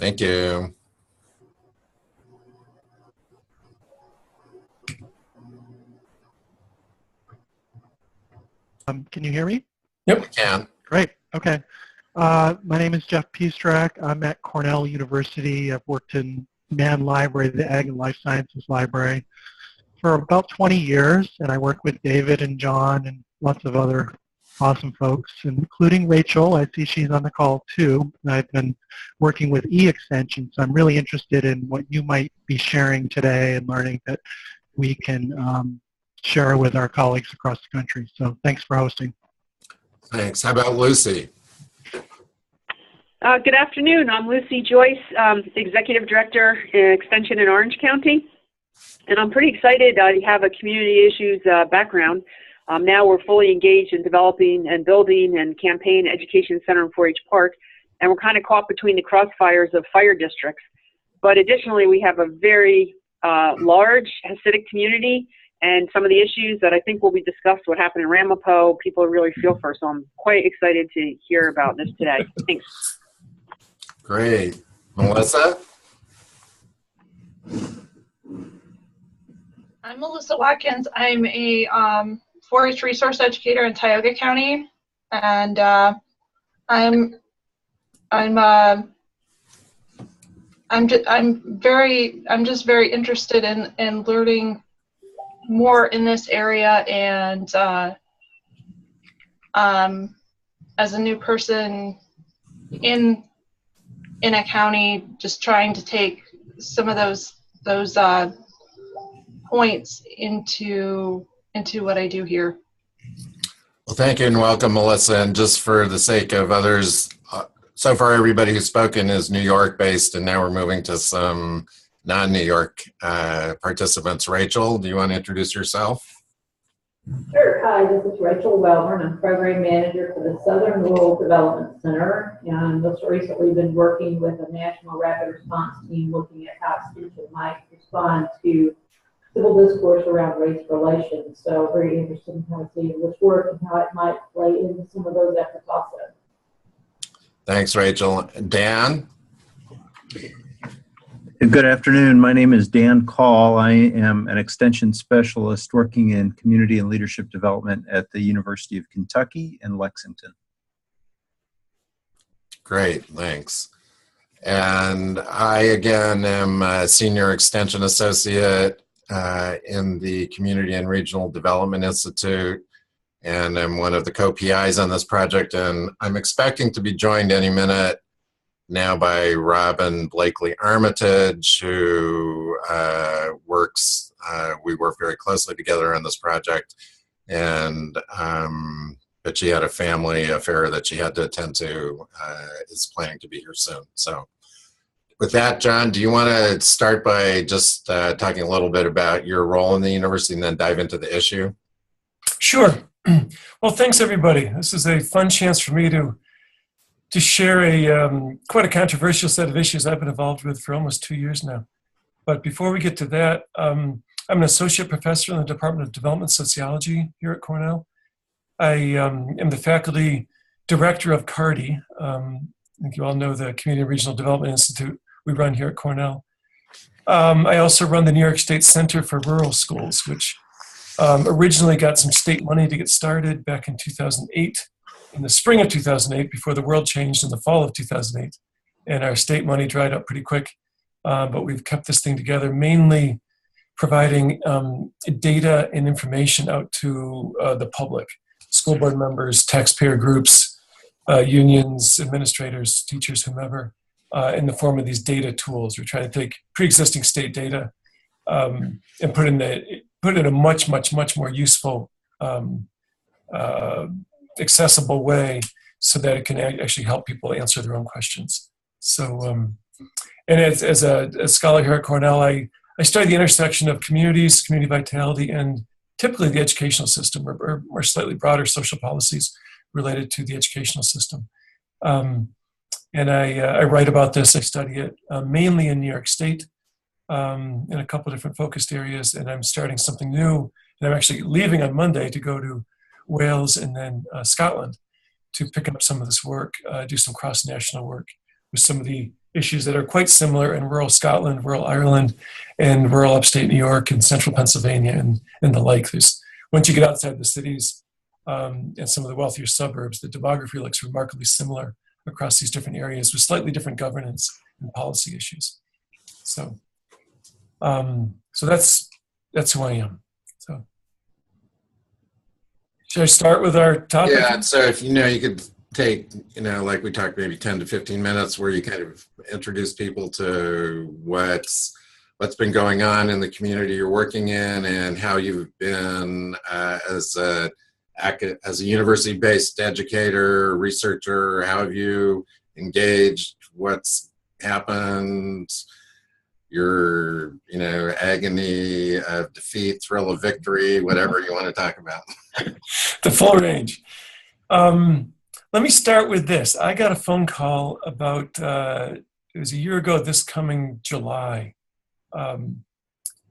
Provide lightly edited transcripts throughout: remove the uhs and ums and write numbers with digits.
Thank you. Can you hear me? Yep, we can. Great. Okay. My name is Jeff Piestrak. I'm at Cornell University. I've worked in Mann Library, the Ag and Life Sciences Library, for about 20 years, and I work with David and John and lots of other awesome folks, including Rachel. I see she's on the call too. I've been working with e-extension, so I'm really interested in what you might be sharing today and learning that we can share with our colleagues across the country. So thanks for hosting. Thanks. How about Lucy? Good afternoon. I'm Lucy Joyce, Executive Director in Extension in Orange County. And I'm pretty excited to have a community issues background. Now we're fully engaged in developing and building and campaign education center in 4-H Park. And we're kind of caught between the crossfires of fire districts. But additionally, we have a very large Hasidic community, and some of the issues that I think will be discussed, what happened in Ramapo, people really feel for. So I'm quite excited to hear about this today. Thanks. Great. Melissa? I'm Melissa Watkins. I'm a 4-H resource educator in Tioga County, and I'm just very interested in learning more in this area, and as a new person in a county, just trying to take some of those points into what I do here. Well, thank you and welcome, Melissa. And just for the sake of others, so far everybody who's spoken is New York based, and now we're moving to some non-New York participants. Rachel, do you want to introduce yourself? Sure. Hi, this is Rachel Wellborn. I'm Program Manager for the Southern Rural Development Center, and most recently been working with a national rapid response team looking at how Sipple might respond to civil discourse around race relations. So very interested in kind of seeing this work and how it might play into some of those efforts also. Thanks, Rachel. Dan? Good afternoon. My name is Dan Call. I am an extension specialist working in community and leadership development at the University of Kentucky in Lexington. Great, thanks. And I, again, am a senior extension associate in the Community and Regional Development Institute, and I'm one of the co-PIs on this project, and I'm expecting to be joined any minute now by Robin Blakely Armitage, who we work very closely together on this project, and but she had a family affair that she had to attend to, is planning to be here soon. So with that, John, do you want to start by just talking a little bit about your role in the university and then dive into the issue? Sure. Well, thanks everybody. This is a fun chance for me to share quite a controversial set of issues I've been involved with for almost 2 years now. But before we get to that, I'm an associate professor in the Department of Development Sociology here at Cornell. I am the faculty director of CaRDI. I think you all know the Community and Regional Development Institute we run here at Cornell. I also run the New York State Center for Rural Schools, which originally got some state money to get started back in 2008. In the spring of 2008, before the world changed in the fall of 2008, and our state money dried up pretty quick. But we've kept this thing together, mainly providing data and information out to the public, school board members, taxpayer groups, unions, administrators, teachers, whomever, in the form of these data tools. We're trying to take pre-existing state data and put it in a much more useful accessible way so that it can actually help people answer their own questions. So, and as a scholar here at Cornell, I study the intersection of communities, community vitality, and typically the educational system, or slightly broader social policies related to the educational system. And I write about this. I study it mainly in New York State in a couple of different focused areas, and I'm starting something new. And I'm actually leaving on Monday to go to Wales and then Scotland to pick up some of this work, do some cross-national work with some of the issues that are quite similar in rural Scotland, rural Ireland, and rural upstate New York and central Pennsylvania and the like. Once you get outside the cities and some of the wealthier suburbs, the demography looks remarkably similar across these different areas with slightly different governance and policy issues. So, so that's who I am. So, should I start with our topic? Yeah, so if you could take, like we talked, maybe 10 to 15 minutes where you kind of introduce people to what's been going on in the community you're working in and how you've been as a university-based educator, researcher, how have you engaged, what's happened, your, agony of defeat, thrill of victory, whatever you want to talk about. The full range. Let me start with this. I got a phone call about, it was a year ago this coming July. And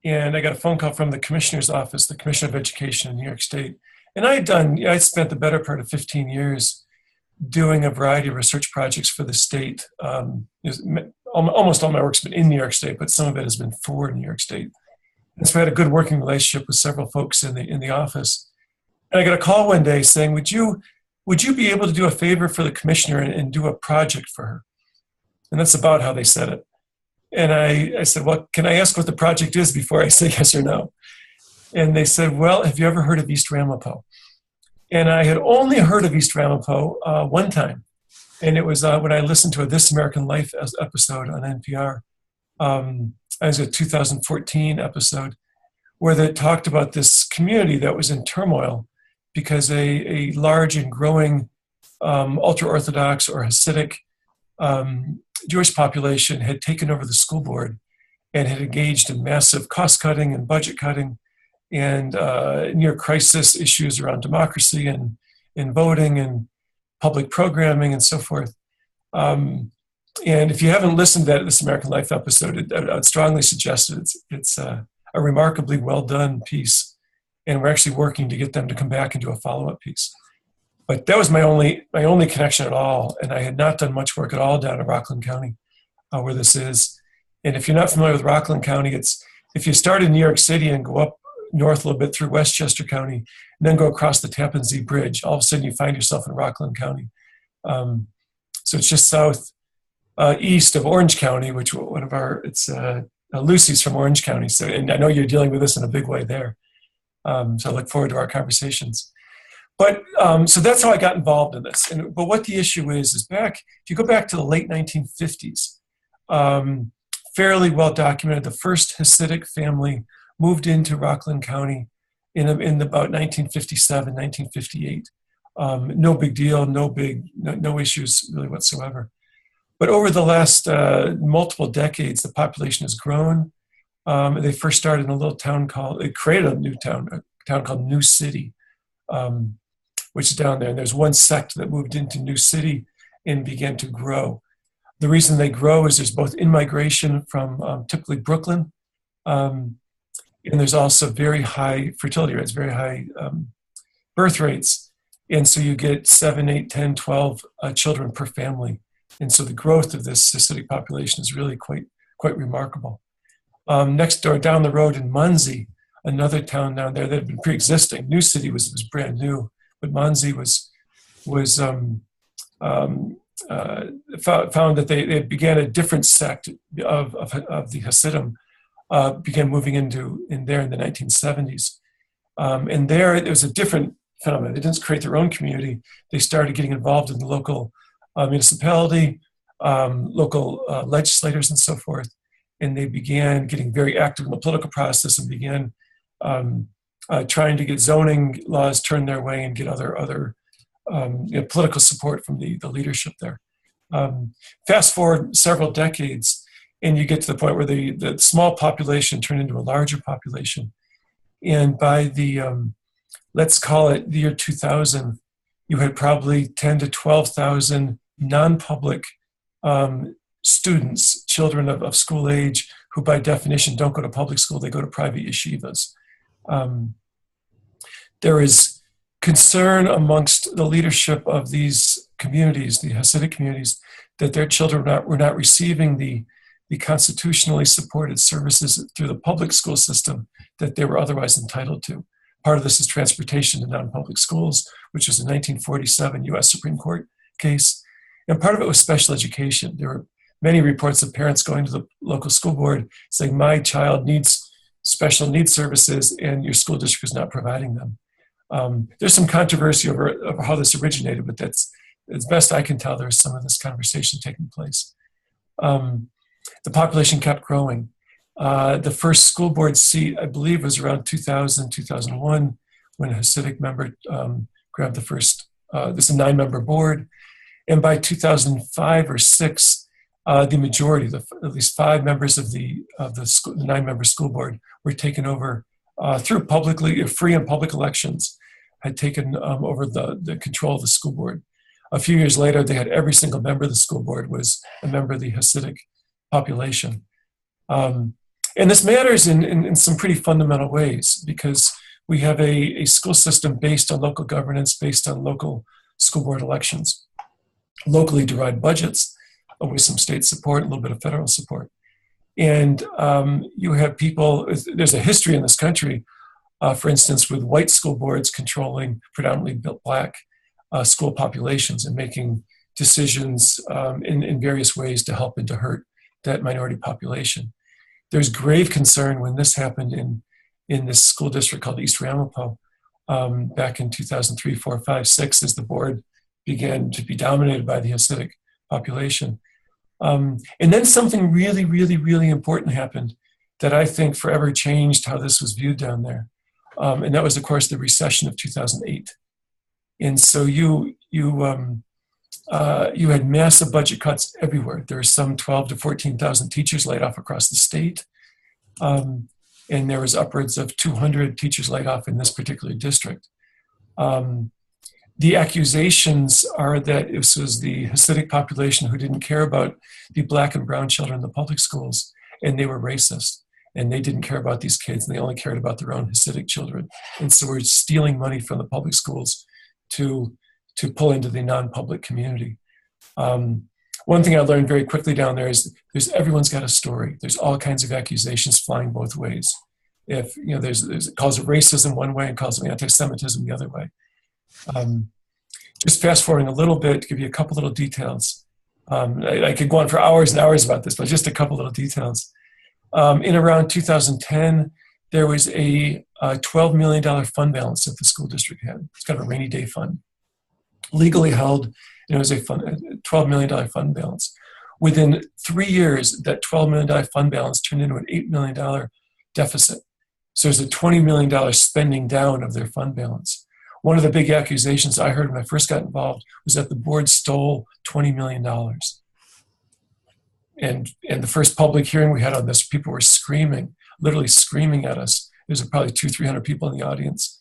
I got a phone call from the commissioner's office, the Commissioner of Education in New York State. And I spent the better part of 15 years doing a variety of research projects for the state. Almost all my work's been in New York State, but some of it has been for New York State. And so I had a good working relationship with several folks in the office. And I got a call one day saying, would you be able to do a favor for the commissioner and do a project for her? And that's about how they said it. And I said, well, can I ask what the project is before I say yes or no? And they said, well, have you ever heard of East Ramapo? And I had only heard of East Ramapo one time. And it was when I listened to a This American Life episode on NPR. It was a 2014 episode where they talked about this community that was in turmoil because a large and growing ultra-Orthodox or Hasidic Jewish population had taken over the school board and had engaged in massive cost-cutting and budget cutting and near crisis issues around democracy and voting and public programming and so forth. And if you haven't listened to This American Life episode, I'd strongly suggest it. It's a remarkably well done piece, and we're actually working to get them to come back and do a follow-up piece. But that was my only connection at all, and I had not done much work at all down in Rockland County, where this is. And if you're not familiar with Rockland County, it's if you start in New York City and go up north a little bit through Westchester County, and then go across the Tappan Zee Bridge, all of a sudden you find yourself in Rockland County. So it's just south east of Orange County, which it's Lucy's from Orange County. So, and I know you're dealing with this in a big way there. So I look forward to our conversations. But so that's how I got involved in this. But what the issue is if you go back to the late 1950s, fairly well documented, the first Hasidic family moved into Rockland County in about 1957, 1958. No big deal, no issues really whatsoever. But over the last multiple decades, the population has grown. They first started in a little town they created a town called New City, which is down there. And there's one sect that moved into New City and began to grow. The reason they grow is there's both in-migration from typically Brooklyn, and there's also very high fertility rates, very high birth rates. And so you get 7, 8, 10, 12 children per family. And so the growth of this Hasidic population is really quite remarkable. Next door, down the road in Muncie, another town down there that had been pre-existing. New City was brand new, but Muncie found that they began a different sect of the Hasidim, began moving in there in the 1970s. And there was a different phenomenon. They didn't create their own community. They started getting involved in the local municipality, local legislators and so forth. And they began getting very active in the political process and began trying to get zoning laws turned their way and get other political support from the leadership there. Fast forward several decades, and you get to the point where the small population turned into a larger population. And by the, let's call it the year 2000, you had probably 10 to 12,000 non-public students, children of school age, who by definition don't go to public school, they go to private yeshivas. There is concern amongst the leadership of these communities, the Hasidic communities, that their children were not receiving the constitutionally supported services through the public school system that they were otherwise entitled to. Part of this is transportation to non-public schools, which was a 1947 U.S. Supreme Court case. And part of it was special education. There were many reports of parents going to the local school board saying, my child needs special needs services and your school district is not providing them. There's some controversy over how this originated, but that's, as best I can tell, there's some of this conversation taking place. The population kept growing. The first school board seat, I believe, was around 2000, 2001, when a Hasidic member grabbed the first, this is a 9-member board. And by 2005 or 6, the majority, at least 5 members of the 9-member school board were taken over through free and public elections, had taken over the control of the school board. A few years later, they had every single member of the school board was a member of the Hasidic population. And this matters in some pretty fundamental ways, because we have a school system based on local governance, based on local school board elections, locally derived budgets with some state support, a little bit of federal support. And you have people, there's a history in this country, for instance, with white school boards controlling predominantly black school populations and making decisions in various ways to help and to hurt that minority population. There's grave concern when this happened in this school district called East Ramapo back in 2003, 4, 5, 6, as the board began to be dominated by the Hasidic population. And then something really, really, really important happened that I think forever changed how this was viewed down there. And that was, of course, the recession of 2008. And so you had massive budget cuts everywhere. There were some 12,000 to 14,000 teachers laid off across the state. And there was upwards of 200 teachers laid off in this particular district. The accusations are that this was the Hasidic population who didn't care about the black and brown children in the public schools, and they were racist, and they didn't care about these kids, and they only cared about their own Hasidic children. And so we're stealing money from the public schools to pull into the non-public community. One thing I learned very quickly down there is everyone's got a story. There's all kinds of accusations flying both ways. If there's calls of racism one way and calls of anti-Semitism the other way. Just fast forwarding a little bit to give you a couple little details. I could go on for hours and hours about this, but just a couple little details. In around 2010, there was a $12 million fund balance that the school district had. It's kind of a rainy day fund, legally held, and it was a $12 million fund balance. Within 3 years, that $12 million fund balance turned into an $8 million deficit. So there's a $20 million spending down of their fund balance. One of the big accusations I heard when I first got involved was that the board stole $20 million. And the first public hearing we had on this, people were screaming, literally screaming at us. There's probably 200-300 people in the audience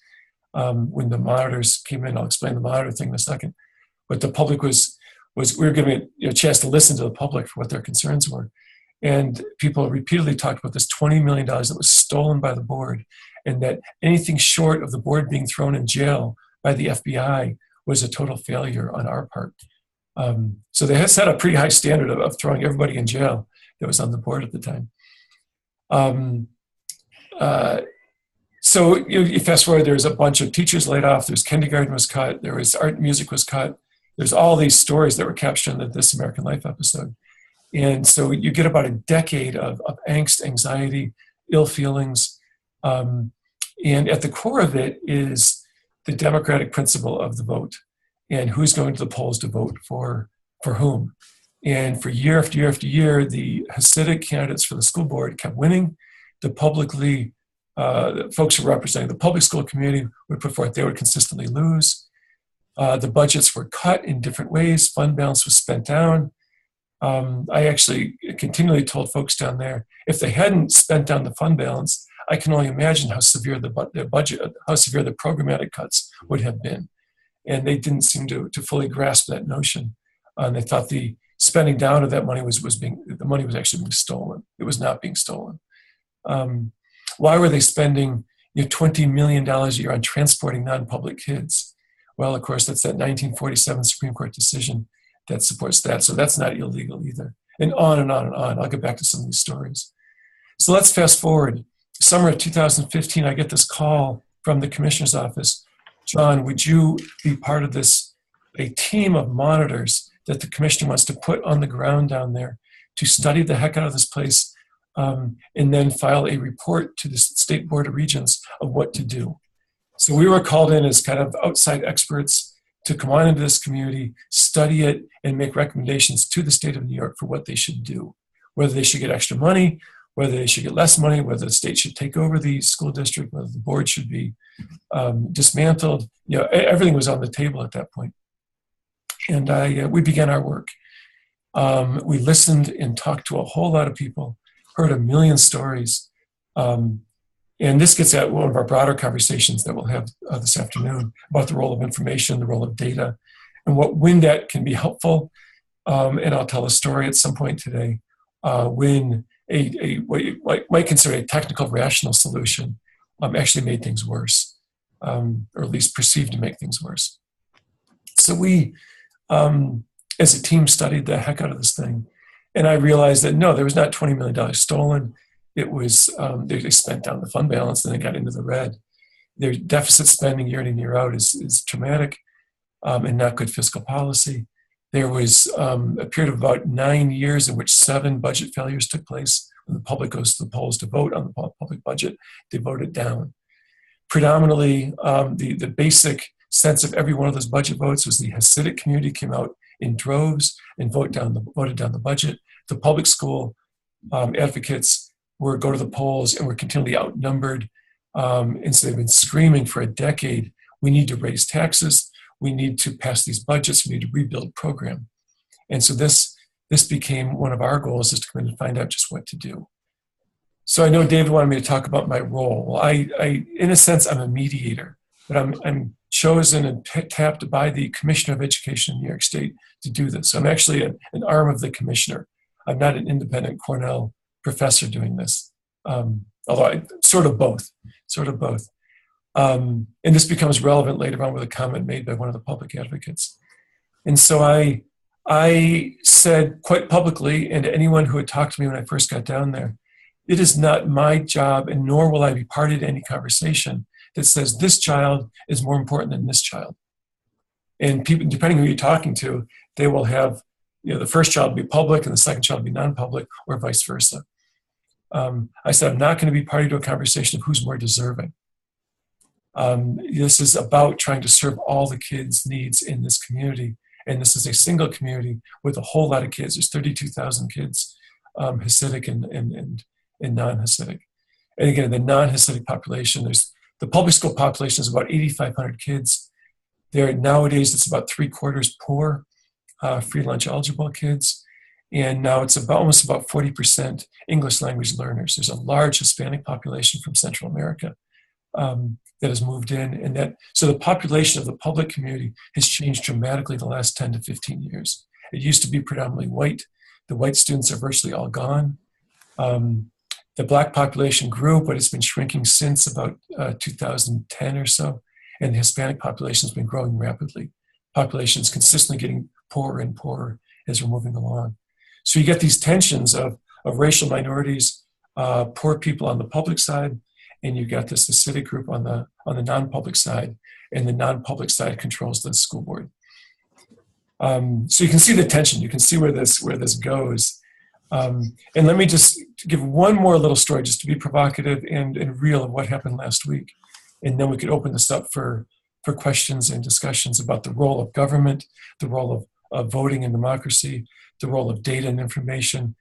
when the monitors came in. I'll explain the monitor thing in a second. But the public we were giving a chance to listen to the public for what their concerns were. And people repeatedly talked about this $20 million that was stolen by the board, and that anything short of the board being thrown in jail by the FBI was a total failure on our part. So they had set a pretty high standard of throwing everybody in jail that was on the board at the time. So you fast forward, there's a bunch of teachers laid off, there's kindergarten was cut, there was art and music was cut, there's all these stories that were captured in This American Life episode. And so you get about a decade of angst, anxiety, ill feelings. And at the core of it is the democratic principle of the vote and who's going to the polls to vote for whom. And for year after year after year, the Hasidic candidates for the school board kept winning. The publicly, the folks who were representing the public school community would put forth, they would consistently lose. The budgets were cut in different ways. Fund balance was spent down. I actually continually told folks down there, if they hadn't spent down the fund balance, I can only imagine how severe their budget, how severe the programmatic cuts would have been. And they didn't seem to fully grasp that notion. And they thought the spending down of that money the money was actually being stolen. It was not being stolen. Why were they spending $20 million a year on transporting non-public kids Well, of course, that's that 1947 Supreme Court decision that supports that. So that's not illegal either. And on and on and on. I'll get back to some of these stories. So let's fast forward. Summer of 2015, I get this call from the commissioner's office. John, would you be part of this, a team of monitors that the commissioner wants to put on the ground down there to study the heck out of this place, and then file a report to the State Board of Regents of what to do. So we were called in as kind of outside experts to come on into this community, study it, and make recommendations to the state of New York for what they should do, whether they should get extra money, whether they should get less money, whether the state should take over the school district, whether the board should be dismantled. You know, everything was on the table at that point. And we began our work. We listened and talked to a whole lot of people, heard a million stories. And this gets at one of our broader conversations that we'll have this afternoon about the role of information, the role of data, and when that can be helpful. And I'll tell a story at some point today when what you might consider a technical rational solution actually made things worse, or at least perceived to make things worse. So we, as a team, studied the heck out of this thing. And I realized that no, there was not $20 million stolen. It was, they spent down the fund balance and they got into the red. Their deficit spending year in and year out is traumatic and not good fiscal policy. There was a period of about 9 years in which 7 budget failures took place. When the public goes to the polls to vote on the public budget, they voted down. Predominantly, the basic sense of every one of those budget votes was the Hasidic community came out in droves and voted down the budget. The public school advocates go to the polls and were continually outnumbered. And so they've been screaming for a decade, we need to raise taxes, we need to pass these budgets, we need to rebuild program. And so this became one of our goals, is to come in and find out just what to do. So I know David wanted me to talk about my role. Well, I in a sense, I'm a mediator, but I'm chosen and tapped by the Commissioner of Education in New York State to do this. So I'm actually an arm of the commissioner. I'm not an independent Cornell professor doing this, although I sort of both. And this becomes relevant later on with a comment made by one of the public advocates. And so I said quite publicly, and to anyone who had talked to me when I first got down there, it is not my job, and nor will I be party to any conversation that says this child is more important than this child. And people, depending who you're talking to, they will have, the first child be public and the second child be non-public, or vice versa. I said, I'm not going to be party to a conversation of who's more deserving. This is about trying to serve all the kids' needs in this community. And this is a single community with a whole lot of kids. There's 32,000 kids, Hasidic and non-Hasidic. And again, the non-Hasidic population, the public school population is about 8,500 kids. Nowadays, it's about 3/4 poor, free lunch eligible kids. And now it's almost about 40% English language learners. There's a large Hispanic population from Central America that has moved in. And so the population of the public community has changed dramatically the last 10 to 15 years. It used to be predominantly white. The white students are virtually all gone. The black population grew, but it's been shrinking since about 2010 or so. And the Hispanic population has been growing rapidly. Population is consistently getting poorer and poorer as we're moving along. So you get these tensions of racial minorities, poor people on the public side, and you got this Hasidic group on the non-public side, and the non-public side controls the school board. So you can see the tension. You can see where this goes. And let me just give one more little story, just to be provocative and real, of what happened last week, and then we could open this up for questions and discussions about the role of government, the role of voting and democracy, the role of data and information,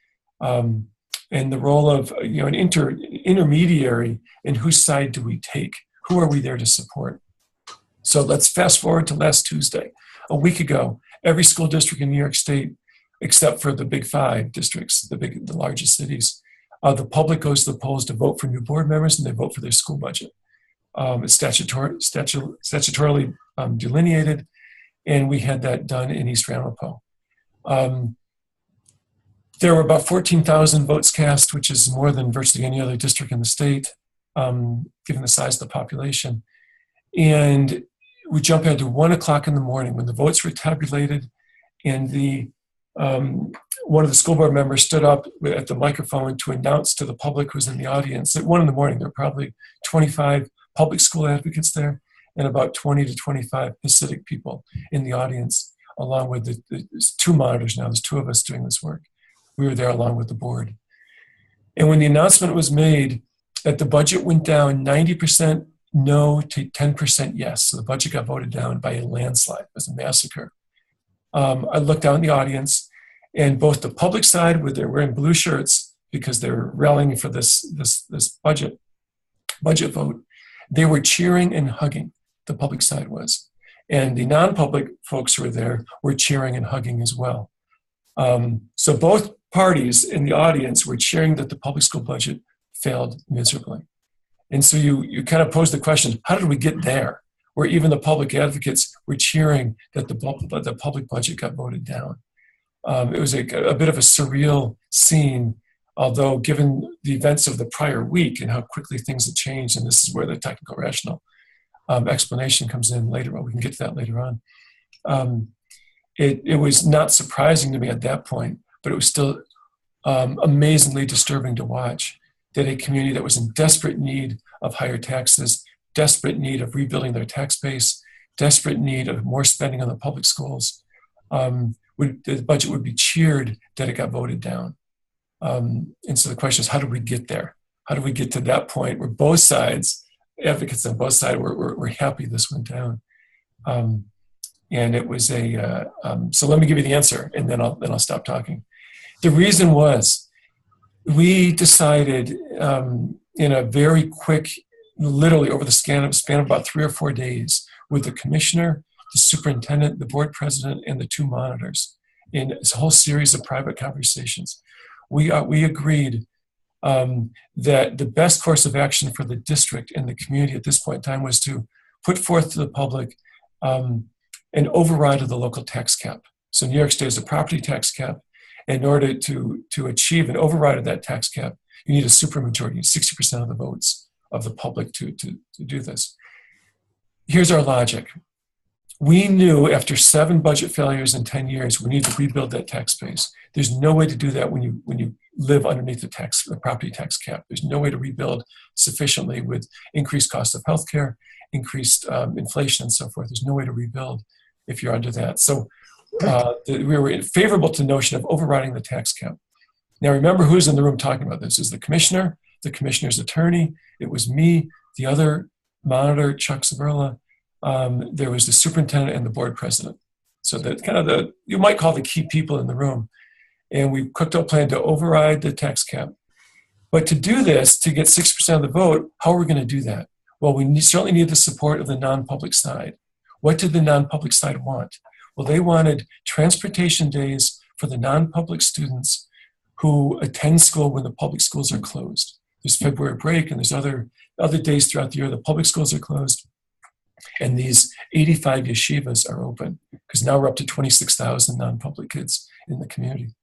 and the role of an intermediary, and whose side do we take? Who are we there to support? So let's fast forward to last Tuesday. A week ago, every school district in New York State, except for the big 5 districts, the largest cities, the public goes to the polls to vote for new board members, and they vote for their school budget. It's statutorily delineated, and we had that done in East Ramapo. There were about 14,000 votes cast, which is more than virtually any other district in the state, given the size of the population. And we jump ahead to 1 o'clock in the morning when the votes were tabulated, and one of the school board members stood up at the microphone to announce to the public who was in the audience at 1 in the morning. There were probably 25 public school advocates there and about 20 to 25 Hasidic people in the audience, along with there's 2 monitors now. There's 2 of us doing this work. We were there along with the board. And when the announcement was made that the budget went down 90% no to 10% yes, so the budget got voted down by a landslide. It was a massacre. I looked out in the audience, and both the public side, where they're wearing blue shirts because they're rallying for this budget vote, they were cheering and hugging. The public side was, and the non-public folks who were there were cheering and hugging as well. So both parties in the audience were cheering that the public school budget failed miserably. And so you kind of pose the question: how did we get there, where even the public advocates were cheering that the public budget got voted down? It was a bit of a surreal scene, although given the events of the prior week and how quickly things had changed, and this is where the technical rational explanation comes in later on. We can get to that later on. It was not surprising to me at that point, but it was still amazingly disturbing to watch that a community that was in desperate need of higher taxes, desperate need of rebuilding their tax base, desperate need of more spending on the public schools, the budget would be cheered that it got voted down. And so the question is, how did we get there? How did we get to that point where both sides, advocates on both sides, were happy this went down? And it was so let me give you the answer, and then I'll stop talking. The reason was, we decided in a very quick, literally over the span of about 3 or 4 days, with the commissioner, the superintendent, the board president, and the 2 monitors, in a whole series of private conversations, we agreed that the best course of action for the district and the community at this point in time was to put forth to the public an override of the local tax cap. So New York State has a property tax cap. In order to achieve an override of that tax cap, you need a supermajority, 60% of the votes of the public to do this. Here's our logic. We knew after 7 budget failures in 10 years, we need to rebuild that tax base. There's no way to do that when you live underneath the property tax cap. There's no way to rebuild sufficiently with increased cost of healthcare, increased inflation, and so forth. There's no way to rebuild if you're under that. So we were favorable to the notion of overriding the tax cap. Now remember who's in the room talking about this. Is the commissioner, the commissioner's attorney, it was me, the other monitor, Chuck Zaberla, there was the superintendent and the board president. So that kind of you might call the key people in the room. And we cooked up a plan to override the tax cap. But to do this, to get 6% of the vote, how are we going to do that? Well, we certainly need the support of the non-public side. What did the non-public side want? Well, they wanted transportation days for the non-public students who attend school when the public schools are closed. There's February break, and there's other days throughout the year the public schools are closed. And these 85 yeshivas are open, because now we're up to 26,000 non-public kids in the community.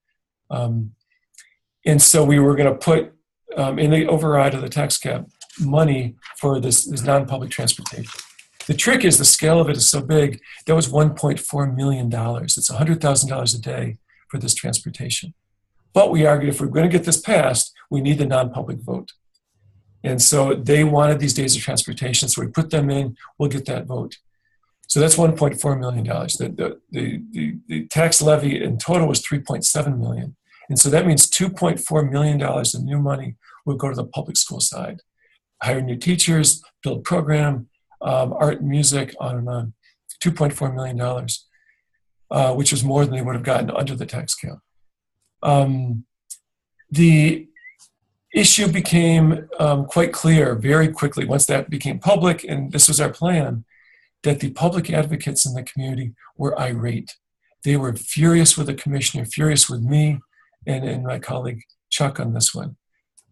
And so we were going to put in the override of the tax cap money for this non-public transportation. The trick is the scale of it is so big. That was $1.4 million. It's $100,000 a day for this transportation. But we argued if we're going to get this passed, we need the non-public vote. And so they wanted these days of transportation, so we put them in, we'll get that vote. So that's $1.4 million. The tax levy in total was $3.7 million. And so that means $2.4 million of new money will go to the public school side. Hire new teachers, build program, art and music, on and on. $2.4 million, which was more than they would have gotten under the tax cap. The issue became quite clear very quickly once that became public, and this was our plan, that the public advocates in the community were irate. They were furious with the commissioner, furious with me and my colleague Chuck on this one,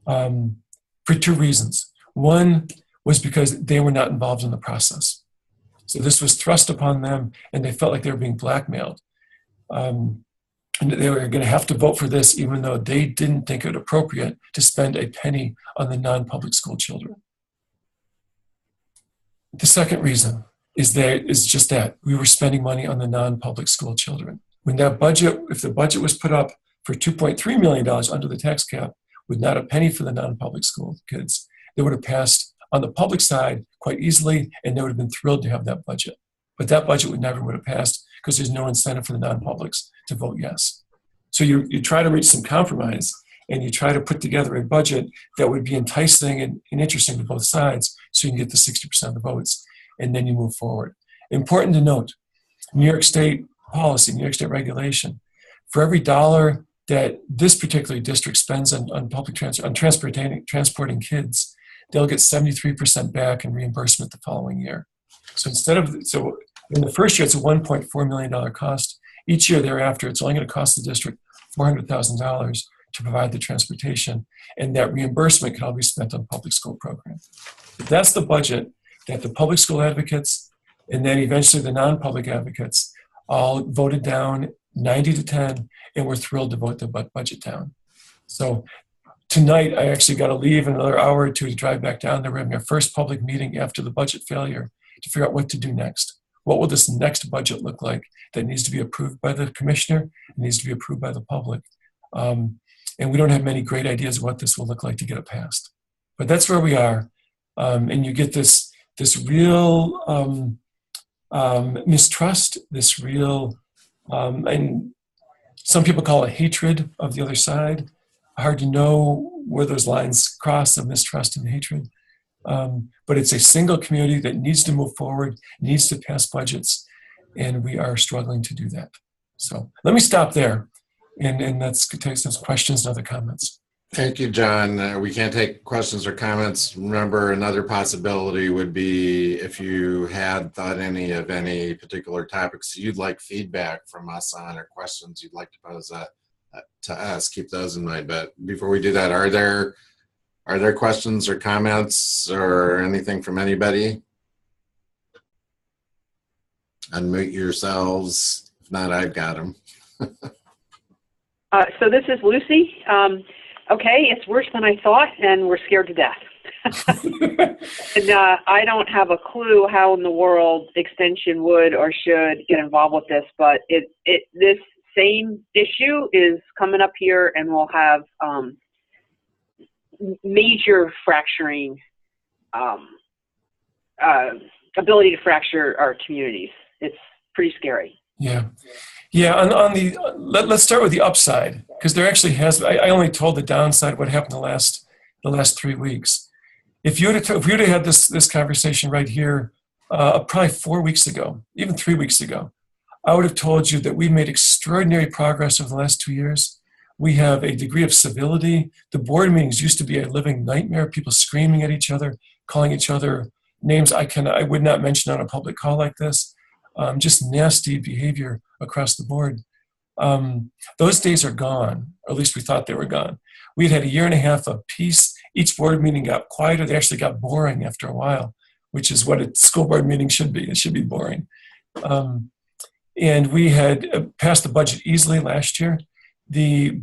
for 2 reasons. One was because they were not involved in the process. So this was thrust upon them, and they felt like they were being blackmailed. And they were going to have to vote for this, even though they didn't think it appropriate to spend a penny on the non-public school children. The second reason is just that we were spending money on the non-public school children. When that budget, if the budget was put up for $2.3 million under the tax cap, with not a penny for the non-public school kids, they would have passed on the public side quite easily, and they would have been thrilled to have that budget. But that budget would never have passed because there's no incentive for the non-publics to vote yes. So you try to reach some compromise, and you try to put together a budget that would be enticing and interesting to both sides, so you can get the 60% of the votes, and then you move forward. Important to note, New York State policy, New York State regulation, for every dollar that this particular district spends on public transporting kids, they'll get 73% back in reimbursement the following year. So so in the first year, it's a $1.4 million cost. Each year thereafter, it's only going to cost the district $400,000 to provide the transportation, and that reimbursement can all be spent on public school programs. That's the budget that the public school advocates and then eventually the non-public advocates all voted down 90-10, and we're thrilled to vote the budget down. So tonight, I actually got to leave in another hour or two to drive back down there. We're having our first public meeting after the budget failure to figure out what to do next. What will this next budget look like that needs to be approved by the commissioner, it needs to be approved by the public? And we don't have many great ideas of what this will look like to get it passed. But that's where we are. And you get this real mistrust, this real, and some people call it hatred of the other side. Hard to know where those lines cross of mistrust and hatred. But it's a single community that needs to move forward, needs to pass budgets, and we are struggling to do that. So let me stop there, and let's take some questions and other comments. Thank you, John. We can't take questions or comments. Remember, another possibility would be if you had thought any of any particular topics you'd like feedback from us on, or questions you'd like to pose to us, keep those in mind. But before we do that, are there questions or comments or anything from anybody? Unmute yourselves. If not, I've got them. So this is Lucy. Okay, it's worse than I thought, and we're scared to death. And I don't have a clue how in the world Extension would or should get involved with this, but this same issue is coming up here, and we'll have major fracturing, ability to fracture our communities. It's pretty scary. Yeah. Yeah, let's start with the upside, because there actually I only told the downside what happened the last 3 weeks. If you would have had this conversation right here probably 4 weeks ago, even 3 weeks ago, I would have told you that we made extraordinary progress over the last 2 years. We have a degree of civility. The board meetings used to be a living nightmare, people screaming at each other, calling each other names I would not mention on a public call like this. Just nasty behavior across the board. Those days are gone, or at least we thought they were gone. We'd had a year and a half of peace. Each board meeting got quieter. They actually got boring after a while, which is what a school board meeting should be. It should be boring. And we had passed the budget easily last year. The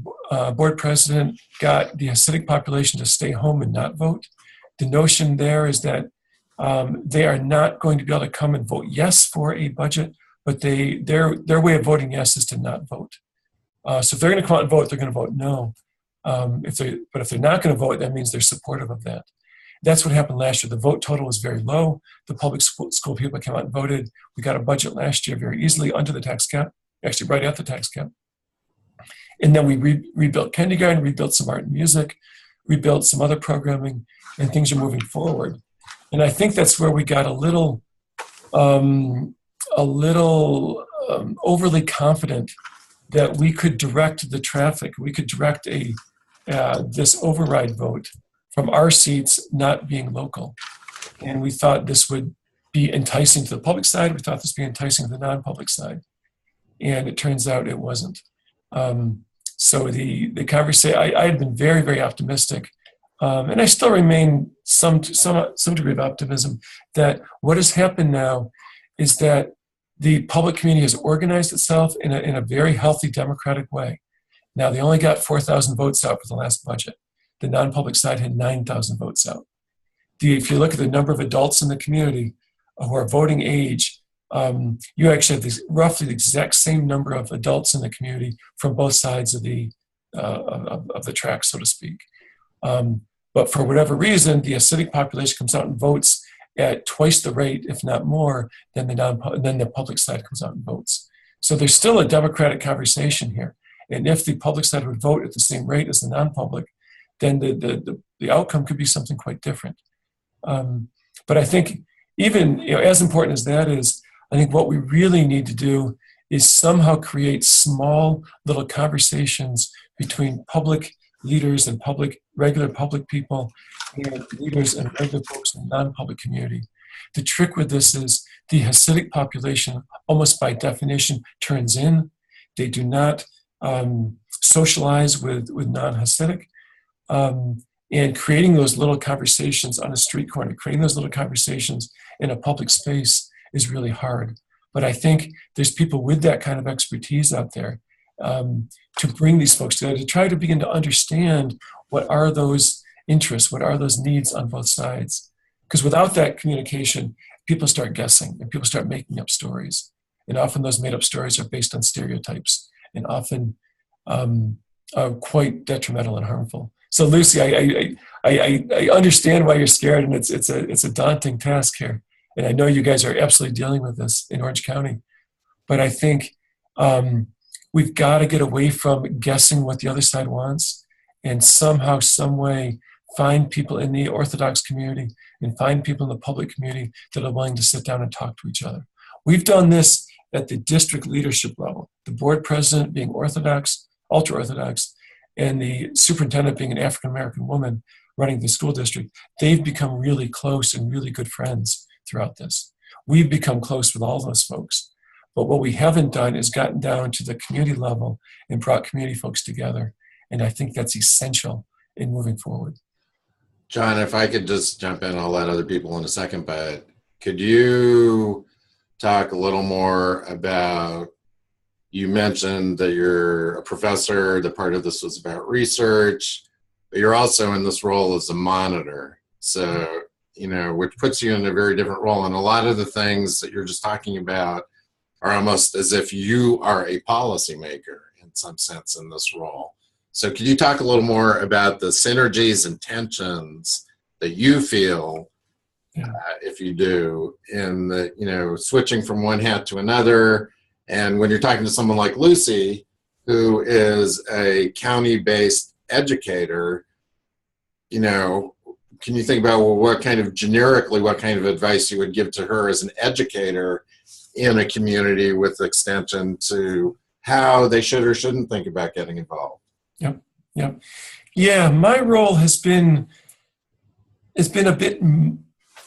board president got the Hasidic population to stay home and not vote. The notion there is that they are not going to be able to come and vote yes for a budget, but their way of voting yes is to not vote. So if they're going to come out and vote, they're going to vote no. But if they're not going to vote, that means they're supportive of that. That's what happened last year. The vote total was very low. The public school people came out and voted. We got a budget last year very easily under the tax cap, actually right at the tax cap. And then we rebuilt kindergarten, rebuilt some art and music, rebuilt some other programming, and things are moving forward. And I think that's where we got a little overly confident that we could direct the traffic. We could direct this override vote from our seats not being local. And we thought this would be enticing to the public side. We thought this would be enticing to the non-public side. And it turns out it wasn't. So the conversation, I had been very, very optimistic. And I still remain some degree of optimism that what has happened now is that the public community has organized itself in a very healthy democratic way. Now, they only got 4,000 votes out for the last budget. The non-public side had 9,000 votes out. If you look at the number of adults in the community, who are voting age, you actually have roughly the exact same number of adults in the community from both sides of the track, so to speak. But for whatever reason, the Hasidic population comes out and votes at twice the rate, if not more, than the public side comes out and votes. So there's still a democratic conversation here. And if the public side would vote at the same rate as the non-public, then the outcome could be something quite different. But I think even as important as that is, I think what we really need to do is somehow create small little conversations between public leaders and regular public people and leaders and regular folks in the non-public community. The trick with this is the Hasidic population, almost by definition, turns in. They do not socialize with non-Hasidic. And creating those little conversations on a street corner, creating those little conversations in a public space is really hard. But I think there's people with that kind of expertise out there to bring these folks together, to try to begin to understand what are those interests, what are those needs on both sides. Because without that communication, people start guessing and people start making up stories. And often those made up stories are based on stereotypes and often are quite detrimental and harmful. So Lucy, I understand why you're scared, and it's a daunting task here. And I know you guys are absolutely dealing with this in Orange County. But I think we've got to get away from guessing what the other side wants and somehow, some way, find people in the Orthodox community and find people in the public community that are willing to sit down and talk to each other. We've done this at the district leadership level, the board president being Orthodox, ultra-Orthodox, and the superintendent being an African-American woman running the school district. They've become really close and really good friends throughout this. We've become close with all those folks. But what we haven't done is gotten down to the community level and brought community folks together. And I think that's essential in moving forward. John, if I could just jump in, I'll let other people in a second, but could you talk a little more about, you mentioned that you're a professor, that part of this was about research, but you're also in this role as a monitor. So, which puts you in a very different role. And a lot of the things that you're just talking about are almost as if you are a policymaker in some sense in this role. So could you talk a little more about the synergies and tensions that you feel, if you do, in the, switching from one hat to another? And when you're talking to someone like Lucy, who is a county-based educator, can you think about, well, what kind of advice you would give to her as an educator in a community with extension to how they should or shouldn't think about getting involved? Yep. Yeah, my role has been a bit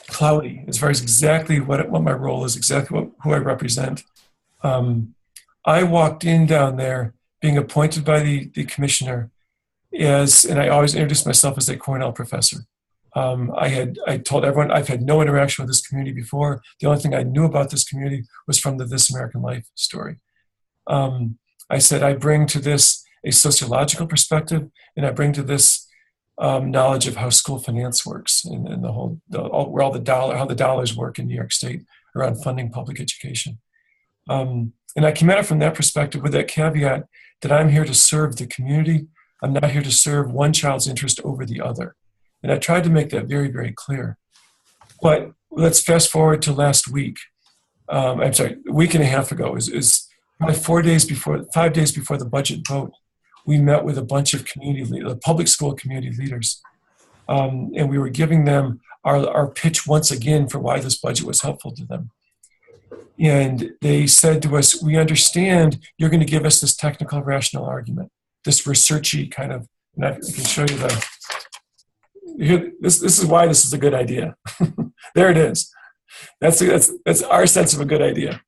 cloudy as far as exactly what my role is, exactly who I represent. I walked in down there being appointed by the commissioner and I always introduced myself as a Cornell professor. I told everyone I've had no interaction with this community before. The only thing I knew about this community was from the This American Life story. I said I bring to this a sociological perspective, and I bring to this knowledge of how school finance works and how the dollars work in New York State around funding public education. And I came at it from that perspective with that caveat that I'm here to serve the community. I'm not here to serve one child's interest over the other. And I tried to make that very, very clear. But let's fast forward to last week. A week and a half ago, is probably 5 days before the budget vote. We met with a bunch of public school community leaders. And we were giving them our pitch once again for why this budget was helpful to them. And they said to us, we understand you're going to give us this technical rational argument, this researchy kind of, and I can show you this is why this is a good idea. There it is. That's our sense of a good idea.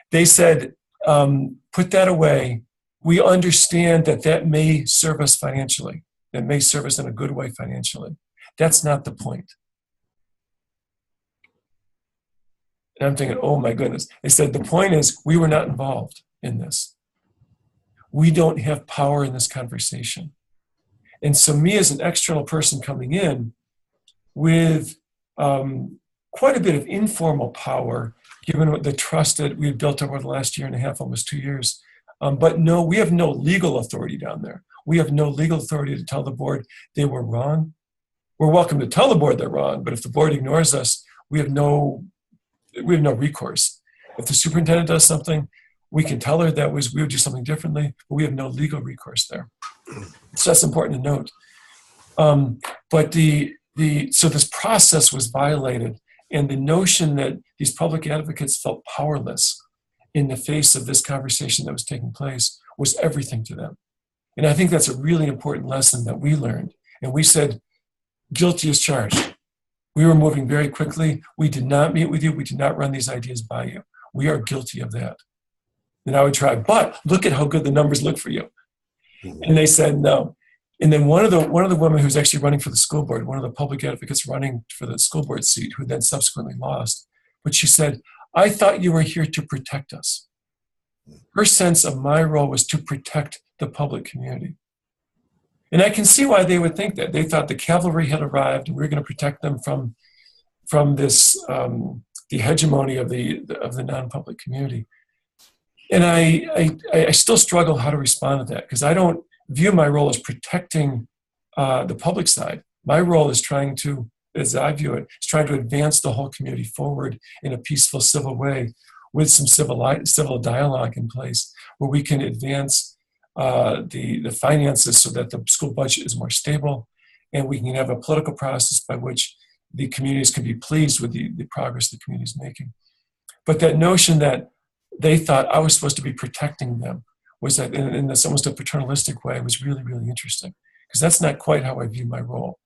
They said, put that away. We understand that may serve us financially. That may serve us in a good way financially. That's not the point. And I'm thinking, oh my goodness. They said, the point is we were not involved in this. We don't have power in this conversation. And so me as an external person coming in with quite a bit of informal power, given what the trust that we've built over the last year and a half, almost 2 years. But no, we have no legal authority down there. We have no legal authority to tell the board they were wrong. We're welcome to tell the board they're wrong, but if the board ignores us, we have no recourse. If the superintendent does something, we can tell her that we would do something differently, but we have no legal recourse there. So that's important to note. But so this process was violated, and the notion that these public advocates felt powerless in the face of this conversation that was taking place was everything to them. And I think that's a really important lesson that we learned. And we said, guilty as charged. We were moving very quickly. We did not meet with you. We did not run these ideas by you. We are guilty of that. And I would try, but look at how good the numbers look for you. And they said no. And then one of the women who's actually running for the school board, one of the public advocates running for the school board seat, who then subsequently lost, but she said, I thought you were here to protect us. Her sense of my role was to protect the public community. And I can see why they would think that. They thought the cavalry had arrived and we were going to protect them from this, the hegemony of the non-public community. And I still struggle how to respond to that, because I don't view my role as protecting the public side. My role is trying to, as I view it, is trying to advance the whole community forward in a peaceful, civil way with some civil dialogue in place where we can advance the finances so that the school budget is more stable, and we can have a political process by which the communities can be pleased with the progress the community is making. But that notion that they thought I was supposed to be protecting them was that in this almost a paternalistic way was really, really interesting, because that's not quite how I view my role.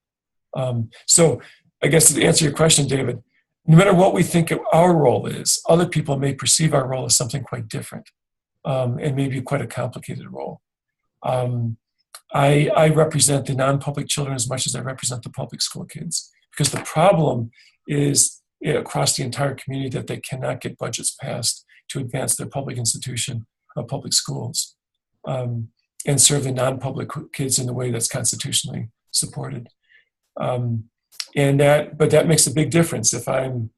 So I guess to answer your question, David, no matter what we think our role is, other people may perceive our role as something quite different, and maybe quite a complicated role. I represent the non-public children as much as I represent the public school kids, because the problem is across the entire community that they cannot get budgets passed to advance their public institution of public schools and serve the non-public kids in the way that's constitutionally supported. But that makes a big difference if I'm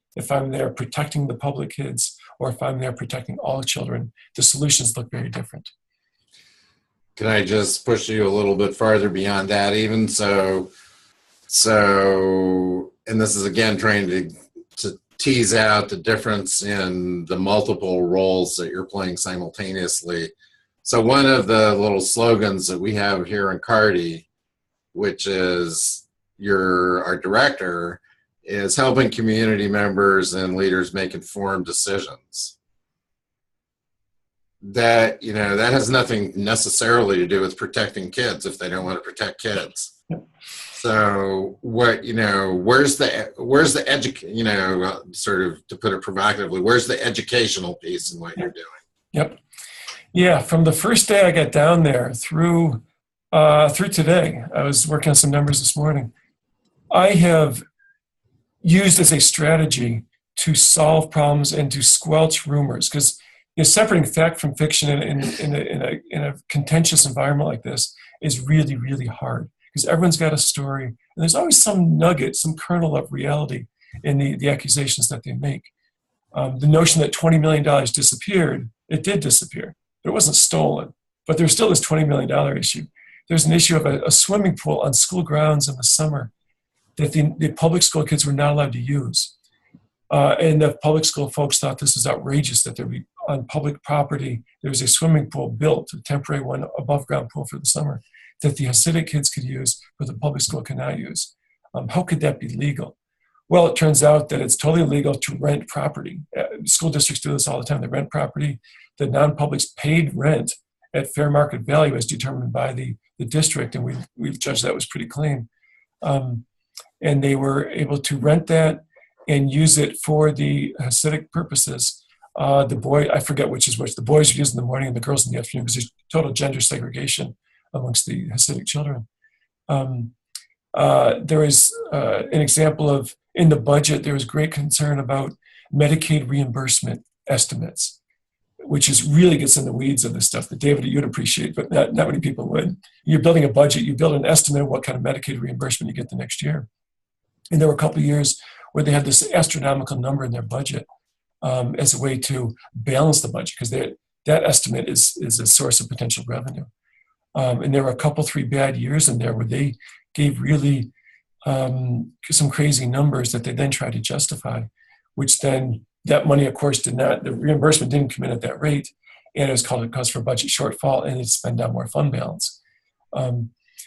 there protecting the public kids or if I'm there protecting all children. The solutions look very different. Can I just push you a little bit farther beyond that even? So, and this is again trying to tease out the difference in the multiple roles that you're playing simultaneously. So one of the little slogans that we have here in CaRDI, which is our director, is helping community members and leaders make informed decisions. That, that has nothing necessarily to do with protecting kids if they don't want to protect kids. So what, where's the sort of, to put it provocatively, where's the educational piece in what you're doing? Yep. Yeah, from the first day I got down there through today, I was working on some numbers this morning. I have used as a strategy to solve problems and to squelch rumors, because separating fact from fiction in a contentious environment like this is really, really hard, because everyone's got a story, and there's always some nugget, some kernel of reality in the accusations that they make. The notion that $20 million disappeared, it did disappear. It wasn't stolen, but there's still this $20 million issue. There's an issue of a swimming pool on school grounds in the summer that the public school kids were not allowed to use. And the public school folks thought this was outrageous, that there be on public property, there was a swimming pool built, a temporary one, above ground pool for the summer, that the Hasidic kids could use, but the public school cannot use. How could that be legal? Well, it turns out that it's totally legal to rent property. School districts do this all the time. They rent property. The non-publics paid rent at fair market value as determined by the district, and we've judged that was pretty clean. And they were able to rent that and use it for the Hasidic purposes. The boy, I forget which is which. The boys are used in the morning and the girls in the afternoon, because there's total gender segregation amongst the Hasidic children. There is an example of, in the budget, there was great concern about Medicaid reimbursement estimates, which really gets in the weeds of this stuff that, David, you'd appreciate, but not many people would. You're building a budget, you build an estimate of what kind of Medicaid reimbursement you get the next year. And there were a couple of years where they had this astronomical number in their budget as a way to balance the budget, because that estimate is a source of potential revenue. And there were a couple, 3 bad years in there where they gave really some crazy numbers that they then tried to justify, which then that money, of course, the reimbursement didn't come in at that rate, and it was cause for a budget shortfall, and it spent down more fund balance.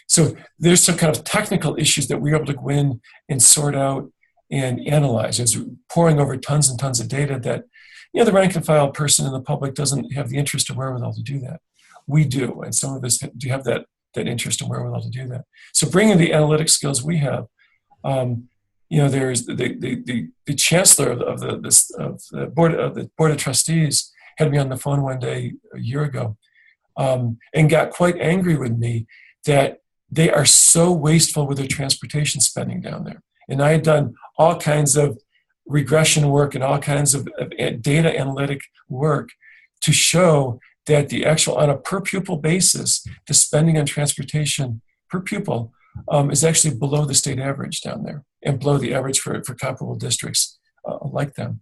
So there's some kind of technical issues that we were able to go in and sort out and analyze. It's pouring over tons and tons of data that, the rank and file person in the public doesn't have the interest or wherewithal to do that. We do, and some of us do have that interest and wherewithal to do that. So bringing the analytic skills we have, there's the chancellor of the board of trustees had me on the phone one day a year ago, and got quite angry with me that they are so wasteful with their transportation spending down there. And I had done all kinds of regression work and all kinds of data analytic work to show that the actual, on a per pupil basis, the spending on transportation per pupil is actually below the state average down there, and below the average for comparable districts like them.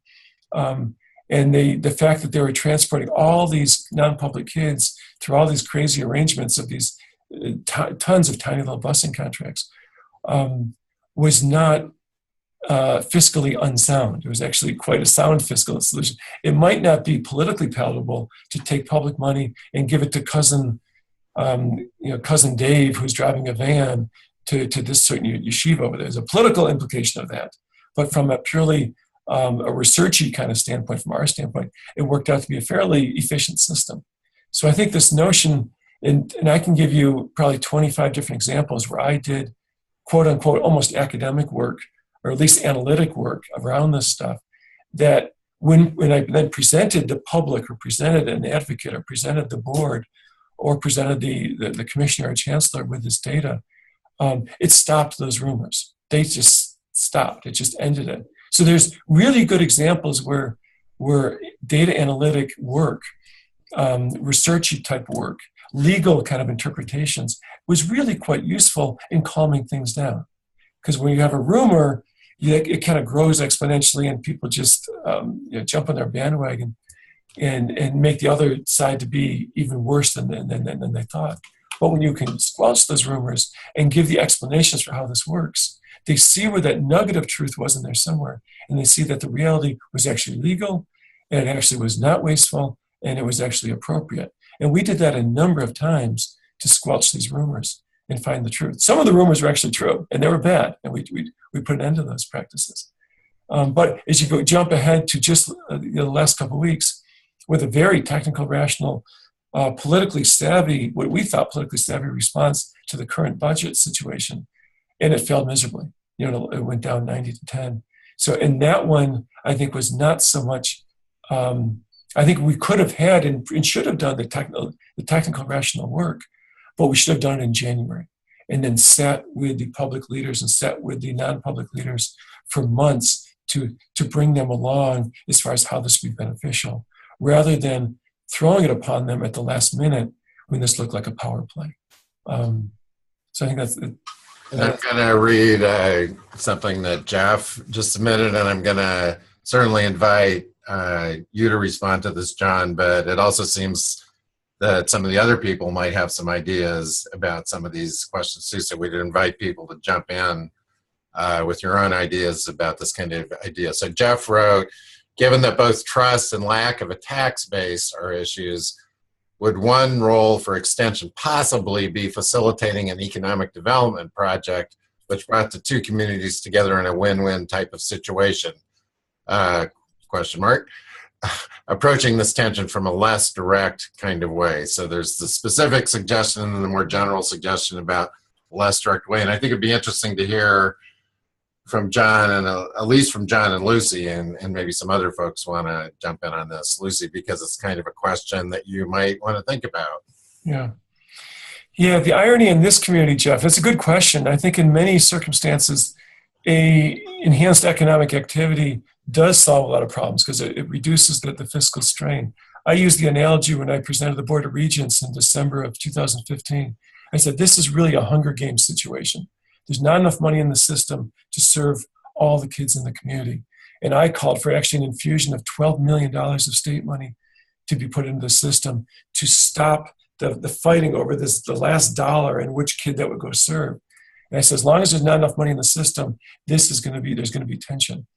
And the fact that they were transporting all these non-public kids through all these crazy arrangements of these tons of tiny little busing contracts was not fiscally unsound. It was actually quite a sound fiscal solution. It might not be politically palatable to take public money and give it to cousin Dave, who's driving a van to this certain yeshiva over there. There's a political implication of that. But from a purely a researchy kind of standpoint, from our standpoint, it worked out to be a fairly efficient system. So I think this notion, and I can give you probably 25 different examples where I did quote unquote almost academic work, or at least analytic work around this stuff, that when I then presented the public, or presented an advocate, or presented the board, or presented the commissioner or chancellor with this data, it stopped those rumors. They just stopped. It just ended it. So there's really good examples where data analytic work, researchy type work, legal kind of interpretations was really quite useful in calming things down. Because when you have a rumor, it kind of grows exponentially, and people just jump on their bandwagon and make the other side to be even worse than they thought. But when you can squelch those rumors and give the explanations for how this works, they see where that nugget of truth was in there somewhere, and they see that the reality was actually legal, and it actually was not wasteful, and it was actually appropriate. And we did that a number of times to squelch these rumors and find the truth. Some of the rumors were actually true, and they were bad, and we put an end to those practices. But as you jump ahead to just the last couple of weeks, with a very technical, rational, politically savvy, what we thought politically savvy response to the current budget situation, and it failed miserably. It went down 90 to 10. So in that one, I think was not so much. I think we could have had and should have done the technical rational work, but we should have done it in January, and then sat with the public leaders and sat with the non-public leaders for months to bring them along as far as how this would be beneficial, rather than throwing it upon them at the last minute when this looked like a power play. So I think that's it. And I'm going to read something that Jeff just submitted, and I'm going to certainly invite you to respond to this, John, but it also seems that some of the other people might have some ideas about some of these questions too, so we'd invite people to jump in with your own ideas about this kind of idea. So Jeff wrote, given that both trust and lack of a tax base are issues, would one role for extension possibly be facilitating an economic development project which brought the two communities together in a win-win type of situation? Question mark. Approaching this tension from a less direct kind of way. So there's the specific suggestion and the more general suggestion about less direct way. And I think it'd be interesting to hear from John, and at least from John and Lucy, and maybe some other folks want to jump in on this. Lucy, because it's kind of a question that you might want to think about. Yeah, the irony in this community, Jeff, it's a good question. I think in many circumstances, a enhanced economic activity does solve a lot of problems because it reduces the fiscal strain. I used the analogy when I presented the Board of Regents in December of 2015. I said, this is really a Hunger Games situation. There's not enough money in the system to serve all the kids in the community. And I called for actually an infusion of $12 million of state money to be put into the system to stop the fighting over the last dollar and which kid that would go serve. And I said, as long as there's not enough money in the system, there's going to be tension.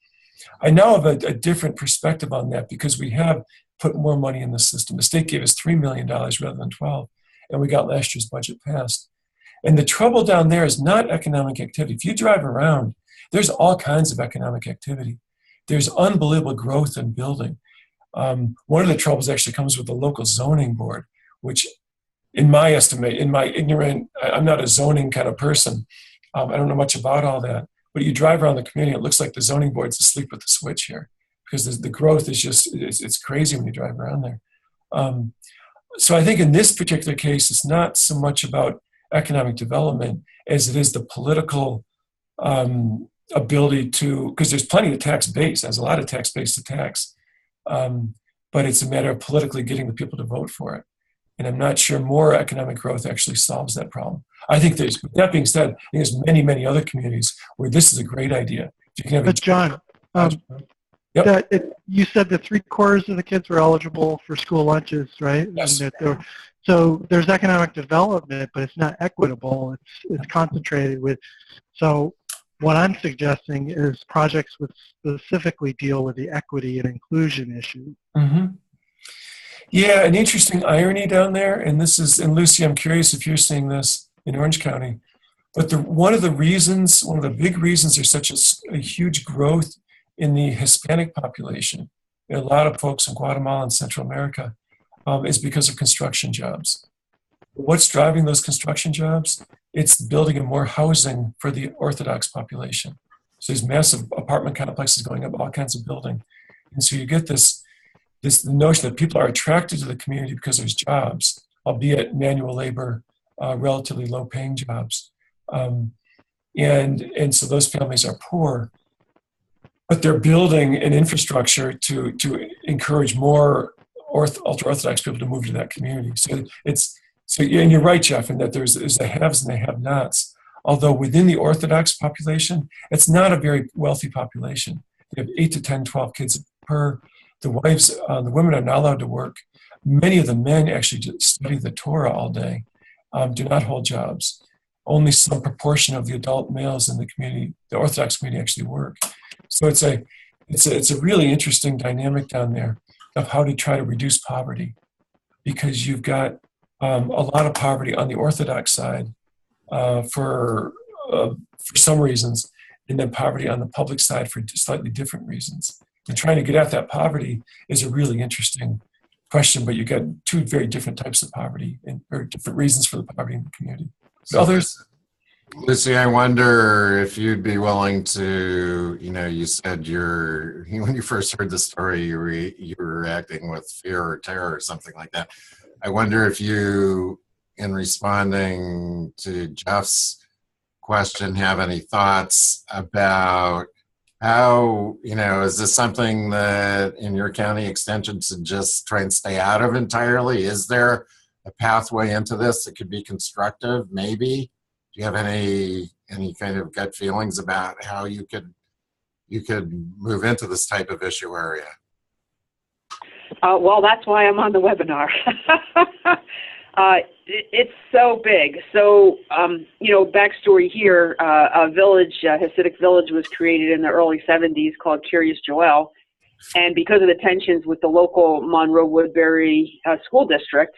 I now have a different perspective on that because we have put more money in the system. The state gave us $3 million rather than 12, and we got last year's budget passed. And the trouble down there is not economic activity. If you drive around, there's all kinds of economic activity. There's unbelievable growth in building. One of the troubles actually comes with the local zoning board, which in my estimate, in my ignorant, I'm not a zoning kind of person. I don't know much about all that. But you drive around the community, it looks like the zoning board's asleep with the switch here because the growth is just, it's crazy when you drive around there. So I think in this particular case, it's not so much about economic development as it is the political ability to, because there's plenty of tax base, there's a lot of tax base to tax, but it's a matter of politically getting the people to vote for it. And I'm not sure more economic growth actually solves that problem. I think there's, with that being said, I think there's many, many other communities where this is a great idea. If you can have but John, yep. You said that 3/4 of the kids were eligible for school lunches, right? Yes. And so there's economic development, but it's not equitable. It's concentrated with. So what I'm suggesting is projects which specifically deal with the equity and inclusion issue. Mm-hmm. Yeah, an interesting irony down there, and this is, and Lucy, I'm curious if you're seeing this in Orange County, but one of the big reasons there's such a huge growth in the Hispanic population, there are a lot of folks in Guatemala and Central America, is because of construction jobs. What's driving those construction jobs? It's building more housing for the Orthodox population. So there's massive apartment complexes going up, all kinds of building. And so you get this notion that people are attracted to the community because there's jobs, albeit manual labor, relatively low-paying jobs. And so those families are poor, but they're building an infrastructure to encourage more ultra-Orthodox people to move to that community. And you're right, Jeff, in that there's the haves and the have-nots. Although within the Orthodox population, it's not a very wealthy population. They have 8 to 10, 12 kids per. The women are not allowed to work. Many of the men actually study the Torah all day, do not hold jobs. Only some proportion of the adult males in the community, the Orthodox community, actually work. So it's a really interesting dynamic down there of how to try to reduce poverty, because you've got a lot of poverty on the Orthodox side for some reasons, and then poverty on the public side for slightly different reasons. And trying to get at that poverty is a really interesting question, but you get two very different types of poverty or different reasons for the poverty in the community. So others? Lucy, I wonder if you'd be willing to, you said when you first heard the story, you were reacting with fear or terror or something like that. I wonder if you, in responding to Jeff's question, have any thoughts about how, is this something that in your county extension should just try and stay out of entirely? Is there a pathway into this that could be constructive? Maybe. Do you have any kind of gut feelings about how you could move into this type of issue area? Well, that's why I'm on the webinar. It's so big. So, backstory here, a village, Hasidic village was created in the early 70s called Kiryas Joel. And because of the tensions with the local Monroe-Woodbury school district,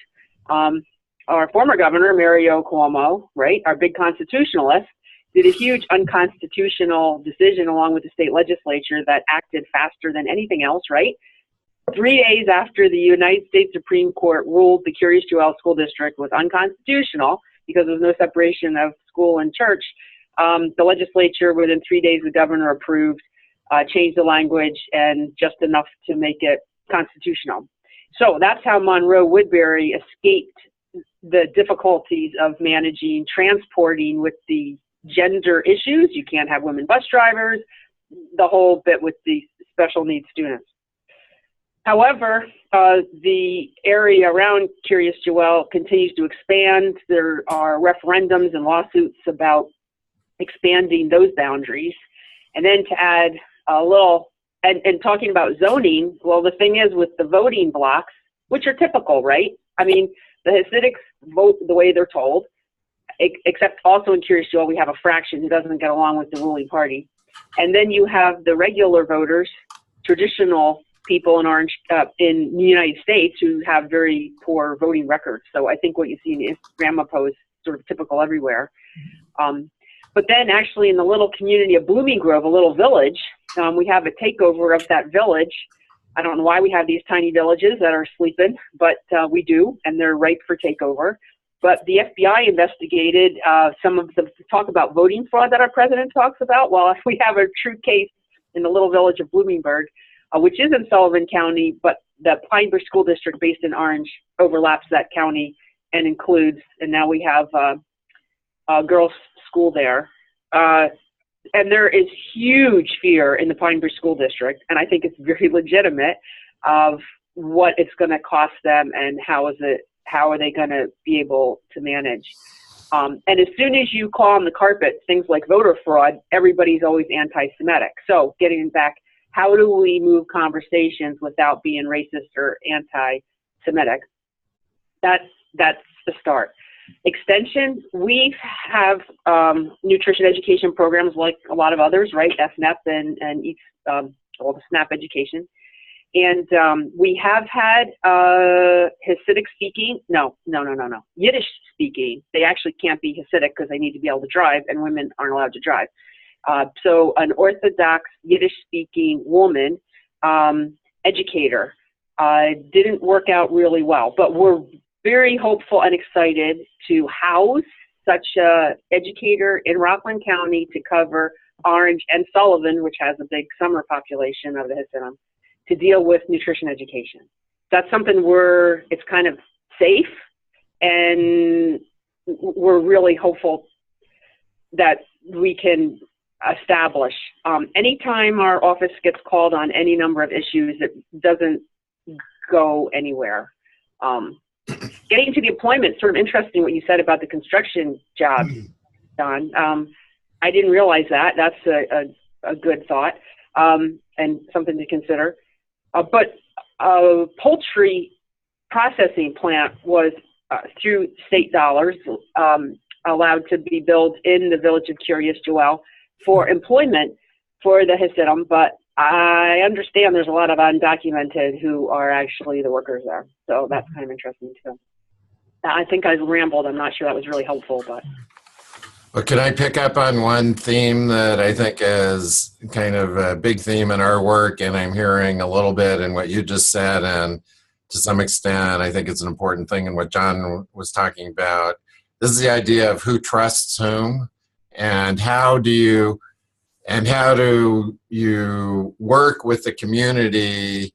our former governor, Mario Cuomo, right, our big constitutionalist, did a huge unconstitutional decision along with the state legislature that acted faster than anything else, right? 3 days after the United States Supreme Court ruled the Kiryas Joel School District was unconstitutional because there was no separation of school and church, the legislature, within 3 days, the governor approved, changed the language, and just enough to make it constitutional. So that's how Monroe-Woodbury escaped the difficulties of transporting with the gender issues. You can't have women bus drivers, the whole bit with the special needs students. However, the area around Kiryas Joel continues to expand. There are referendums and lawsuits about expanding those boundaries. And then to add a little, and talking about zoning, well, the thing is with the voting blocks, which are typical, right? I mean, the Hasidics vote the way they're told, except also in Curious Jewel, we have a fraction who doesn't get along with the ruling party. And then you have the regular voters, traditional people in Orange, in the United States who have very poor voting records. So I think what you see in Ramapo is sort of typical everywhere. But then actually in the little community of Blooming Grove, a little village, we have a takeover of that village. I don't know why we have these tiny villages that are sleeping, but we do, and they're ripe for takeover. But the FBI investigated some of the talk about voting fraud that our president talks about. Well, we have a true case in the little village of Bloomingburg, which is in Sullivan County, but the Pinebridge School District based in Orange overlaps that county and includes, and now we have a girls' school there. And there is huge fear in the Pinebridge School District, and I think it's very legitimate, of what it's going to cost them and how are they going to be able to manage. And as soon as you call on the carpet things like voter fraud, everybody's always anti-Semitic. So getting back, how do we move conversations without being racist or anti-Semitic? That's the start. Extension, we have nutrition education programs like a lot of others, right? SNAP and all the SNAP education. And we have had Hasidic speaking, no, Yiddish speaking. They actually can't be Hasidic because they need to be able to drive, and women aren't allowed to drive. So an Orthodox Yiddish speaking woman, educator, didn't work out really well, but we're very hopeful and excited to house such a educator in Rockland County to cover Orange and Sullivan, which has a big summer population of the Hasidim, to deal with nutrition education. That's something it's kind of safe, and we're really hopeful that we can establish. Anytime our office gets called on any number of issues, it doesn't go anywhere. Getting to the employment, sort of interesting what you said about the construction job, Don. I didn't realize that. That's a good thought, and something to consider. But a poultry processing plant was, through state dollars, allowed to be built in the village of Curious Jewel for employment for the Hasidim, but I understand there's a lot of undocumented who are actually the workers there. So that's kind of interesting too. I think I rambled. I'm not sure that was really helpful, but. Well, can I pick up on one theme that I think is kind of a big theme in our work, and I'm hearing a little bit in what you just said, and to some extent, I think it's an important thing in what John was talking about. This is the idea of who trusts whom, and how do you work with the community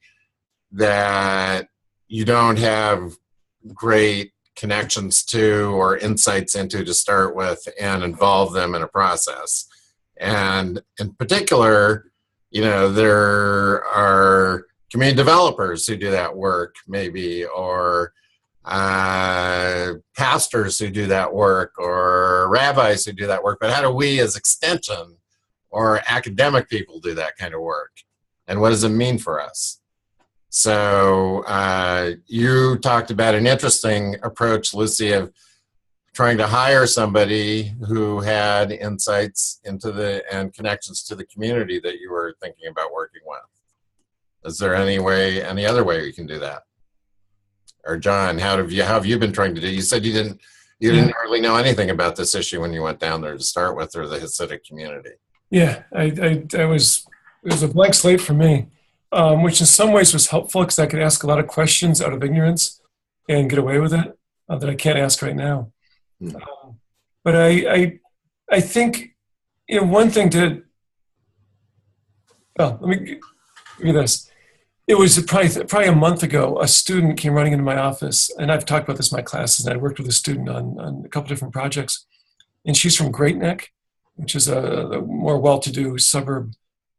that you don't have great connections to or insights into to start with, and involve them in a process. And in particular, there are community developers who do that work maybe, or pastors who do that work, or rabbis who do that work. But how do we as extension or academic people do that kind of work? And what does it mean for us? So you talked about an interesting approach, Lucy, of trying to hire somebody who had insights into and connections to the community that you were thinking about working with. Is there any other way you can do that? Or John, how have you been trying to do? You said you didn't hardly know anything about this issue when you went down there to start with, or the Hasidic community. Yeah, it was a blank slate for me, which in some ways was helpful because I could ask a lot of questions out of ignorance and get away with it that I can't ask right now. But I think one thing let me give you this. It was probably a month ago, a student came running into my office, and I've talked about this in my classes, and I worked with a student on a couple different projects, and she's from Great Neck, which is a more well-to-do suburb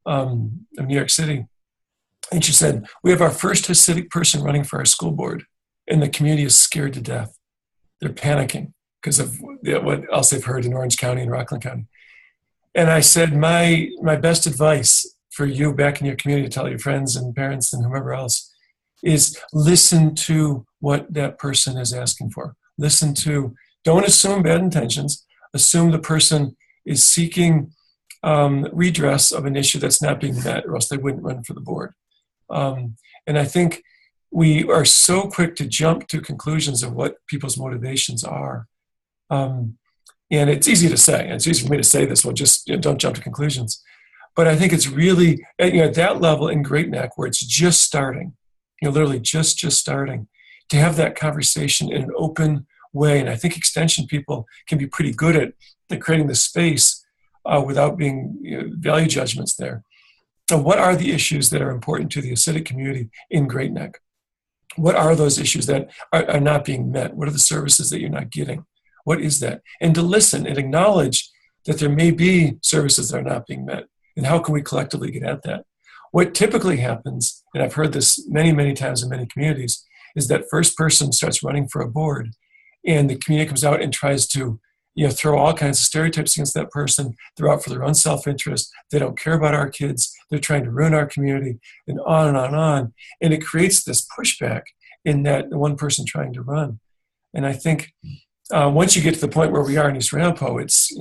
of New York City. And she said, we have our first Hasidic person running for our school board, and the community is scared to death. They're panicking because of what else they've heard in Orange County and Rockland County. And I said, my best advice for you back in your community to tell your friends and parents and whomever else is listen to what that person is asking for. Listen to, don't assume bad intentions. Assume the person is seeking redress of an issue that's not being met, or else they wouldn't run for the board. And I think we are so quick to jump to conclusions of what people's motivations are. And it's easy to say, and it's easy for me to say this, well, just don't jump to conclusions. But I think it's really, at that level in Great Neck where it's just starting, literally just starting, to have that conversation in an open way. And I think extension people can be pretty good at creating the space without being value judgments there. So what are the issues that are important to the acidic community in Great Neck? What are those issues that are not being met? What are the services that you're not getting? What is that? And to listen and acknowledge that there may be services that are not being met. And how can we collectively get at that? What typically happens, and I've heard this many, many times in many communities, is that first person starts running for a board and the community comes out and tries to throw all kinds of stereotypes against that person. They're out for their own self-interest. They don't care about our kids. They're trying to ruin our community, and on and on and on. And it creates this pushback in that one person trying to run. And I think once you get to the point where we are in East Ramapo, it's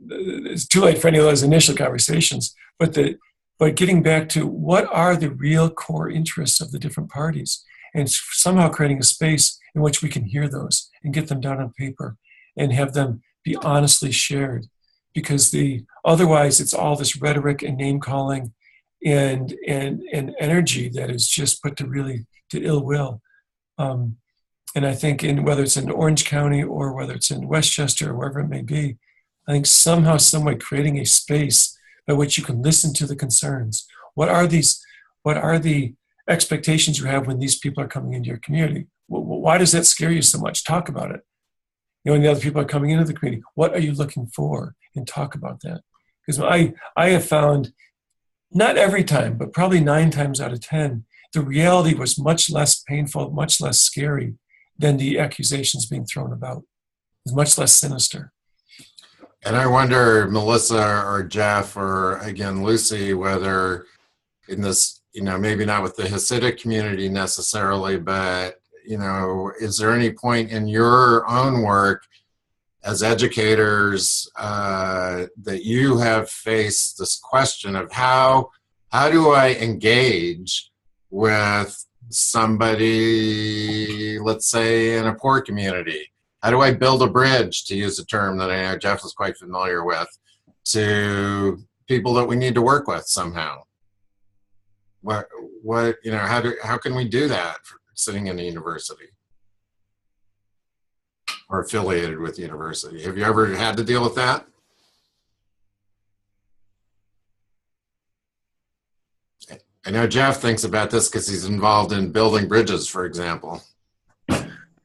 it's too late for any of those initial conversations. But getting back to what are the real core interests of the different parties, and somehow creating a space in which we can hear those and get them down on paper and have them be honestly shared, because otherwise it's all this rhetoric and name calling and energy that is just put to ill will. And I think whether it's in Orange County or whether it's in Westchester or wherever it may be, I think somehow, some way, creating a space by which you can listen to the concerns. What are the expectations you have when these people are coming into your community? Why does that scare you so much? Talk about it. When the other people are coming into the community, what are you looking for? And talk about that. Because I have found, not every time, but probably 9 times out of 10, the reality was much less painful, much less scary than the accusations being thrown about. It was much less sinister. And I wonder, Melissa or Jeff or again Lucy, whether in this, maybe not with the Hasidic community necessarily, but is there any point in your own work as educators that you have faced this question of how do I engage with somebody, let's say, in a poor community? How do I build a bridge, to use a term that I know Jeff is quite familiar with, to people that we need to work with somehow? How can we do that sitting in a university or affiliated with the university? Have you ever had to deal with that? I know Jeff thinks about this because he's involved in building bridges, for example.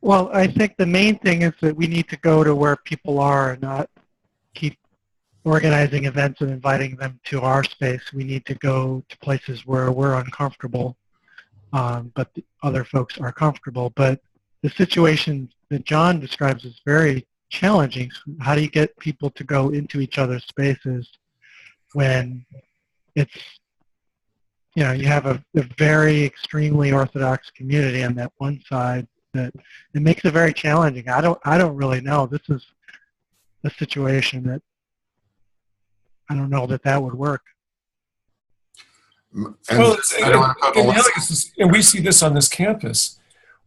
Well, I think the main thing is that we need to go to where people are and not keep organizing events and inviting them to our space. We need to go to places where we're uncomfortable, but the other folks are comfortable. But the situation that John describes is very challenging. How do you get people to go into each other's spaces when it's, you have a very extremely Orthodox community on that one side? That it makes it very challenging. I don't really know. This is a situation that I don't know that would work. And we see this on this campus.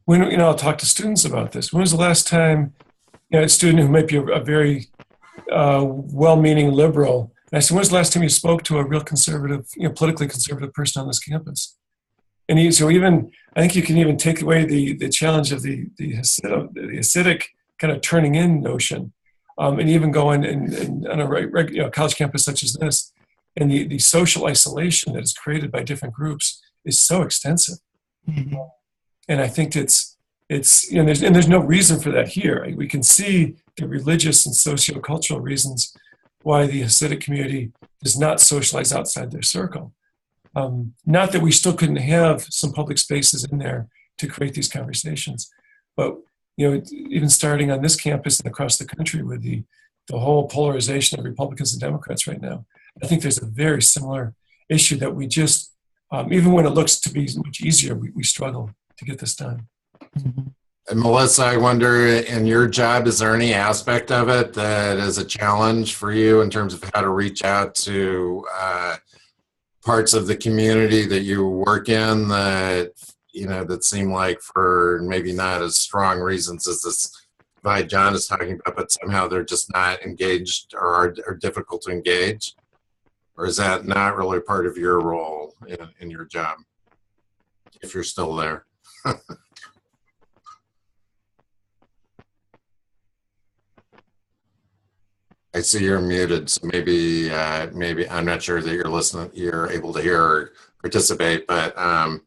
When I'll talk to students about this. When was the last time a student who might be a very well-meaning liberal, and I said, when was the last time you spoke to a real conservative, politically conservative person on this campus? And I think you can even take away the challenge of the acidic kind of turning in notion, and even go in on a college campus such as this, and the social isolation that is created by different groups is so extensive. Mm-hmm. And I think there's no reason for that here. We can see the religious and socio-cultural reasons why the Hasidic community does not socialize outside their circle. Not that we still couldn't have some public spaces in there to create these conversations, but even starting on this campus and across the country with the the whole polarization of Republicans and Democrats right now. I think there's a very similar issue that we just, even when it looks to be much easier, we struggle to get this done. And Melissa, I wonder, in your job, is there any aspect of it that is a challenge for you in terms of how to reach out to parts of the community that you work in that, you know, that seem like for maybe not as strong reasons as this divide John is talking about, but somehow they're just not engaged or are difficult to engage? Or is that not really part of your role in your job, if you're still there? I see you're muted, so maybe I'm not sure that you're able to hear or participate, but I'm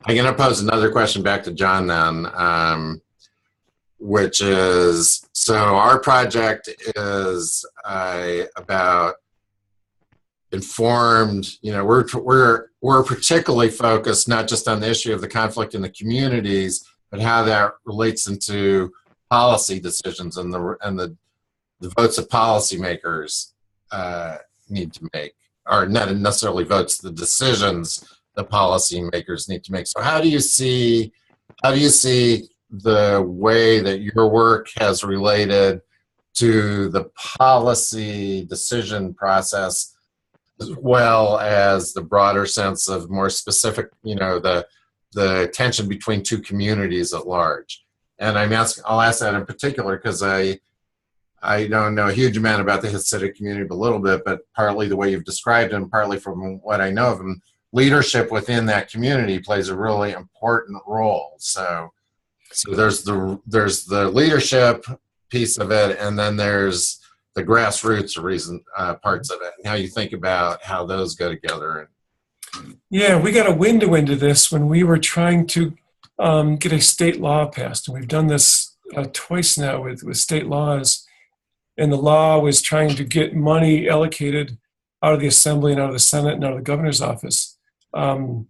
going to pose another question back to John then, which is, so our project is about informed, you know, we're particularly focused not just on the issue of the conflict in the communities, but how that relates into policy decisions and the votes that policymakers need to make, or not necessarily votes, the decisions that policymakers need to make. So how do you see the way that your work has related to the policy decision process, as well as the broader sense of more specific, you know, the tension between two communities at large? And I'll ask that in particular because I don't know a huge amount about the Hasidic community, but a little bit, but partly the way you've described him, partly from what I know of him, leadership within that community plays a really important role. So there's the leadership piece of it, and then there's the grassroots parts of it, and how you think about how those go together. Yeah, we got a window into this when we were trying to get a state law passed, and we've done this twice now with state laws. And the law was trying to get money allocated out of the Assembly and out of the Senate and out of the governor's office, $1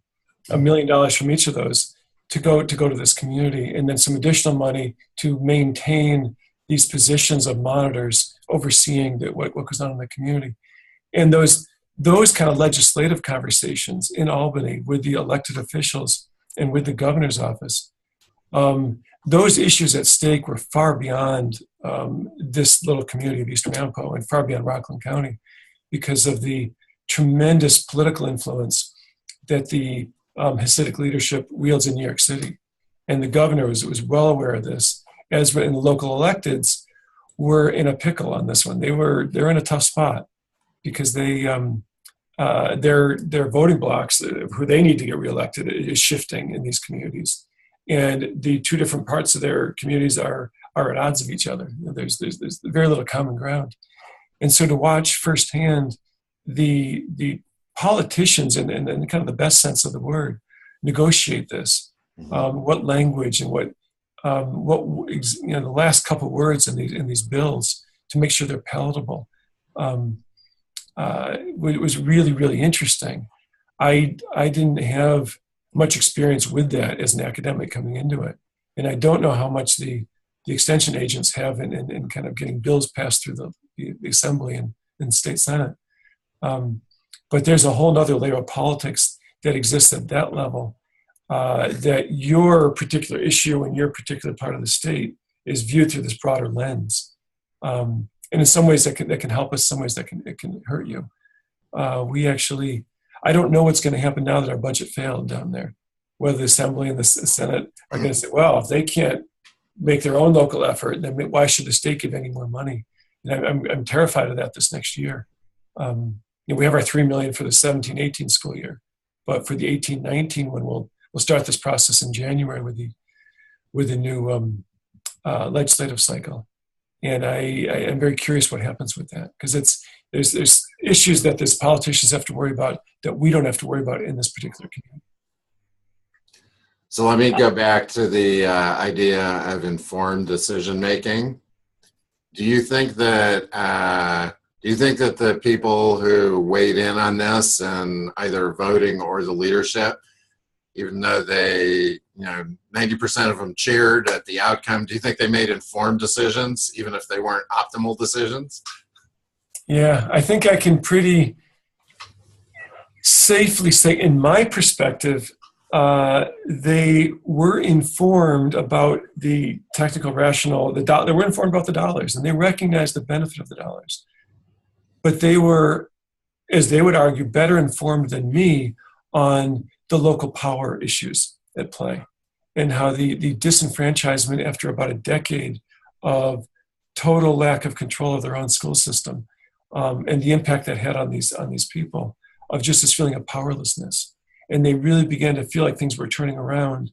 million from each of those to go to this community, and then some additional money to maintain these positions of monitors overseeing what goes on in the community. And those kind of legislative conversations in Albany with the elected officials and with the governor's office, those issues at stake were far beyond this little community of East Ramapo and far beyond Rockland County, because of the tremendous political influence that the Hasidic leadership wields in New York City. And the governor was well aware of this, as in the local electeds were in a pickle on this one. They're in a tough spot because their voting blocks, who they need to get reelected, is shifting in these communities. And the two different parts of their communities are at odds of each other. There's very little common ground. And so to watch firsthand the politicians, and kind of the best sense of the word, negotiate this, what language and what the last couple words in these bills to make sure they're palatable, it was really, really interesting. I didn't have much experience with that as an academic coming into it. And I don't know how much the extension agents have in kind of getting bills passed through the Assembly and State Senate. But there's a whole other layer of politics that exists at that level, that your particular issue in your particular part of the state is viewed through this broader lens. And in some ways that can help us, some ways it can hurt you. I don't know what's going to happen now that our budget failed down there, whether the Assembly and the Senate are going to say, well, if they can't make their own local effort, then why should the state give any more money? And I'm terrified of that this next year. We have our $3 million for the 17-18 school year, but for the 18-19 one, we'll start this process in January with the new legislative cycle. And I am very curious what happens with that, because there's issues that these politicians have to worry about that we don't have to worry about in this particular community. So let me go back to the idea of informed decision making. Do you think that the people who weighed in on this, and either voting or the leadership, even though they 90% of them cheered at the outcome. Do you think they made informed decisions, even if they weren't optimal decisions? Yeah, I think I can pretty safely say, in my perspective, they were informed about the technical rational, they were informed about the dollars, and they recognized the benefit of the dollars. But they were, as they would argue, better informed than me on the local power issues at play and how the disenfranchisement after about a decade of total lack of control of their own school system and the impact that had on these people of just this feeling of powerlessness. And they really began to feel like things were turning around.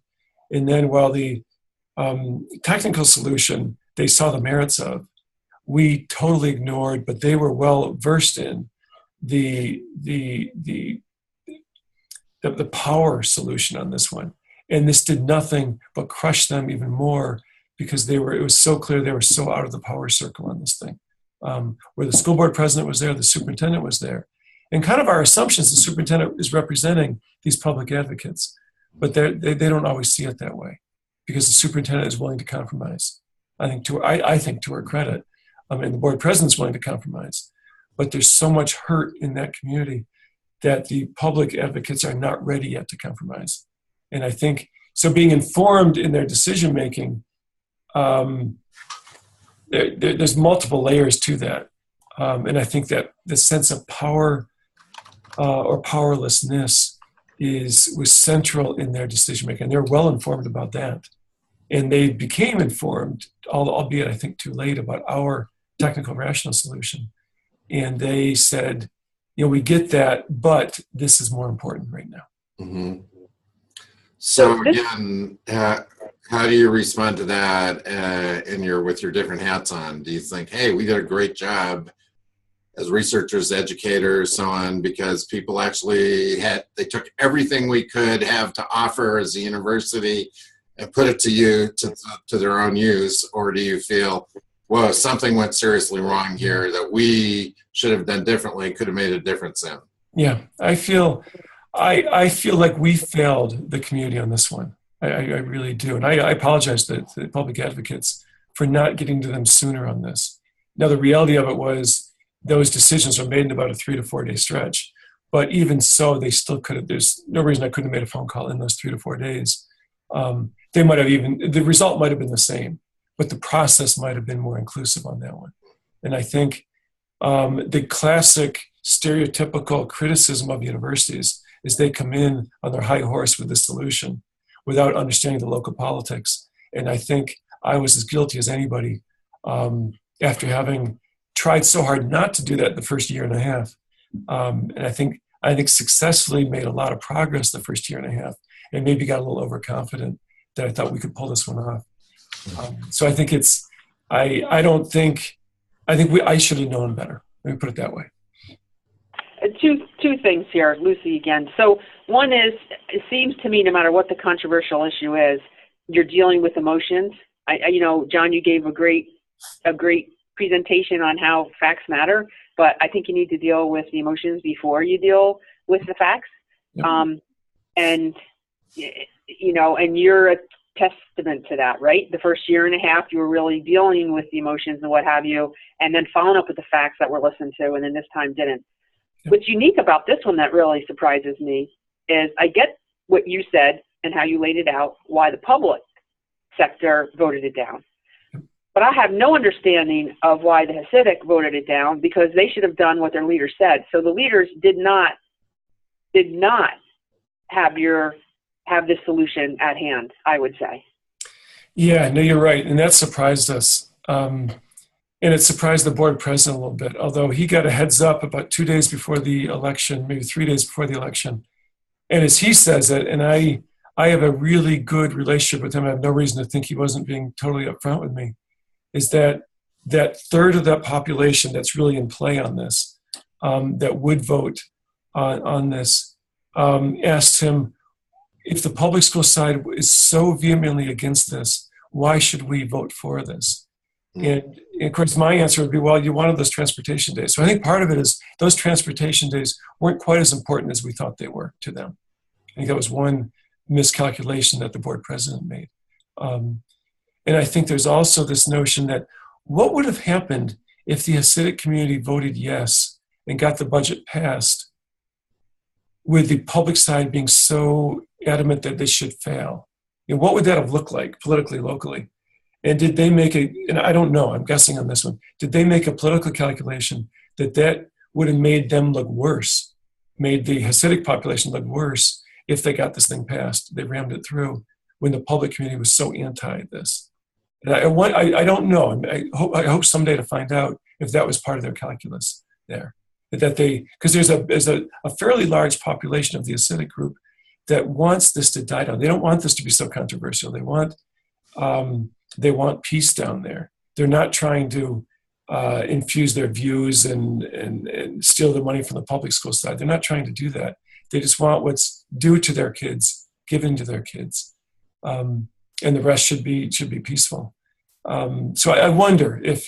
And then while the technical solution they saw the merits of, we totally ignored, but they were well versed in the power solution on this one. And this did nothing but crush them even more because it was so clear they were so out of the power circle on this thing. Where the school board president was there, the superintendent was there. And kind of our assumptions, the superintendent is representing these public advocates, but they don't always see it that way because the superintendent is willing to compromise. I think to her credit, and the board president is willing to compromise. But there's so much hurt in that community that the public advocates are not ready yet to compromise. And I think, so being informed in their decision-making, there's multiple layers to that. And I think that the sense of power or powerlessness was central in their decision-making. They're well informed about that. And they became informed, albeit I think too late, about our technical rational solution. And they said, we get that, but this is more important right now. Mm-hmm. So again, how do you respond to that with your different hats on? Do you think, hey, we did a great job as researchers, educators, so on, because people actually they took everything we could have to offer as a university and put it to their own use? Or do you feel, whoa, something went seriously wrong here that we should have done differently, could have made a difference in? Yeah, I feel like we failed the community on this one. I really do. And I apologize to the public advocates for not getting to them sooner on this. Now, the reality of it was those decisions were made in about a 3 to 4 day stretch. But even so, they still could have, there's no reason I couldn't have made a phone call in those 3 to 4 days. The result might have been the same, but the process might have been more inclusive on that one. And I think the classic stereotypical criticism of universities is they come in on their high horse with the solution without understanding the local politics. And I think I was as guilty as anybody after having tried so hard not to do that the first year and a half. And I think successfully made a lot of progress the first year and a half, and maybe got a little overconfident that I thought we could pull this one off. So I think I should have known better. Let me put it that way. Two things here, Lucy, again. So one is, it seems to me no matter what the controversial issue is, you're dealing with emotions. John, you gave a great presentation on how facts matter, but I think you need to deal with the emotions before you deal with the facts. Yep. And you're a testament to that, right? The first year and a half, you were really dealing with the emotions and what have you, and then following up with the facts that were listened to, and then this time didn't. Yep. What's unique about this one that really surprises me is I get what you said and how you laid it out, why the public sector voted it down. But I have no understanding of why the Hasidic voted it down, because they should have done what their leaders said. So the leaders did not have this solution at hand, I would say. Yeah, no, you're right. And that surprised us. And it surprised the board president a little bit, although he got a heads up about 2 days before the election, maybe 3 days before the election. And as he says it, and I have a really good relationship with him, I have no reason to think he wasn't being totally upfront with me, is that third of that population that's really in play on this, that would vote on this, asked him, if the public school side is so vehemently against this, why should we vote for this? And of course, my answer would be, well, you wanted those transportation days. So I think part of it is those transportation days weren't quite as important as we thought they were to them. I think that was one miscalculation that the board president made. And I think there's also this notion that what would have happened if the Hasidic community voted yes and got the budget passed, with the public side being so adamant that they should fail? You know, what would that have looked like politically, locally? And did they make and I don't know, I'm guessing on this one, did they make a political calculation that would have made them look worse, made the Hasidic population look worse if they got this thing passed? They rammed it through when the public community was so anti this. And I don't know. I hope someday to find out if that was part of their calculus there. Because there's a fairly large population of the Hasidic group that wants this to die down. They don't want this to be so controversial. They want peace down there. They're not trying to infuse their views and steal the money from the public school side. They're not trying to do that. They just want what's due to their kids given to their kids, and the rest should be peaceful. So I wonder if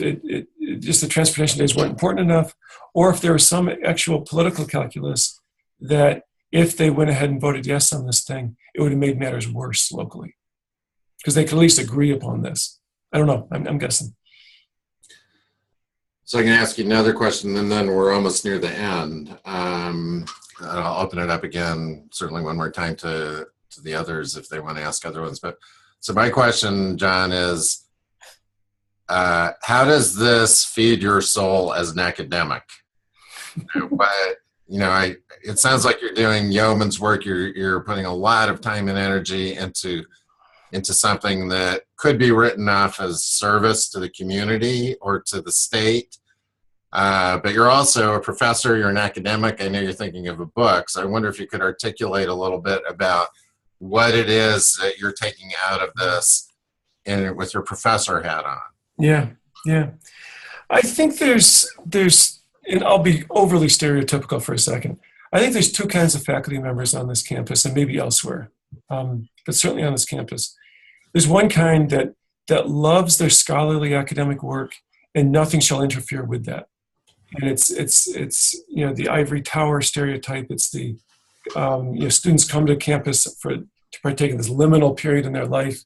just the transportation days weren't important enough, or if there was some actual political calculus that if they went ahead and voted yes on this thing, it would have made matters worse locally, because they could at least agree upon this. I don't know. I'm guessing. So I can ask you another question, and then we're almost near the end. I'll open it up again, certainly one more time to the others if they want to ask other ones. But so my question, John, is how does this feed your soul as an academic? It sounds like you're doing yeoman's work. You're putting a lot of time and energy into something that could be written off as service to the community or to the state. But you're also a professor, you're an academic. I know you're thinking of a book. So I wonder if you could articulate a little bit about what it is that you're taking out of this and with your professor hat on. Yeah. I think there's, and I'll be overly stereotypical for a second. I think there's two kinds of faculty members on this campus and maybe elsewhere, but certainly on this campus. There's one kind that loves their scholarly academic work and nothing shall interfere with that. And it's the ivory tower stereotype. It's the students come to campus to partake in this liminal period in their life,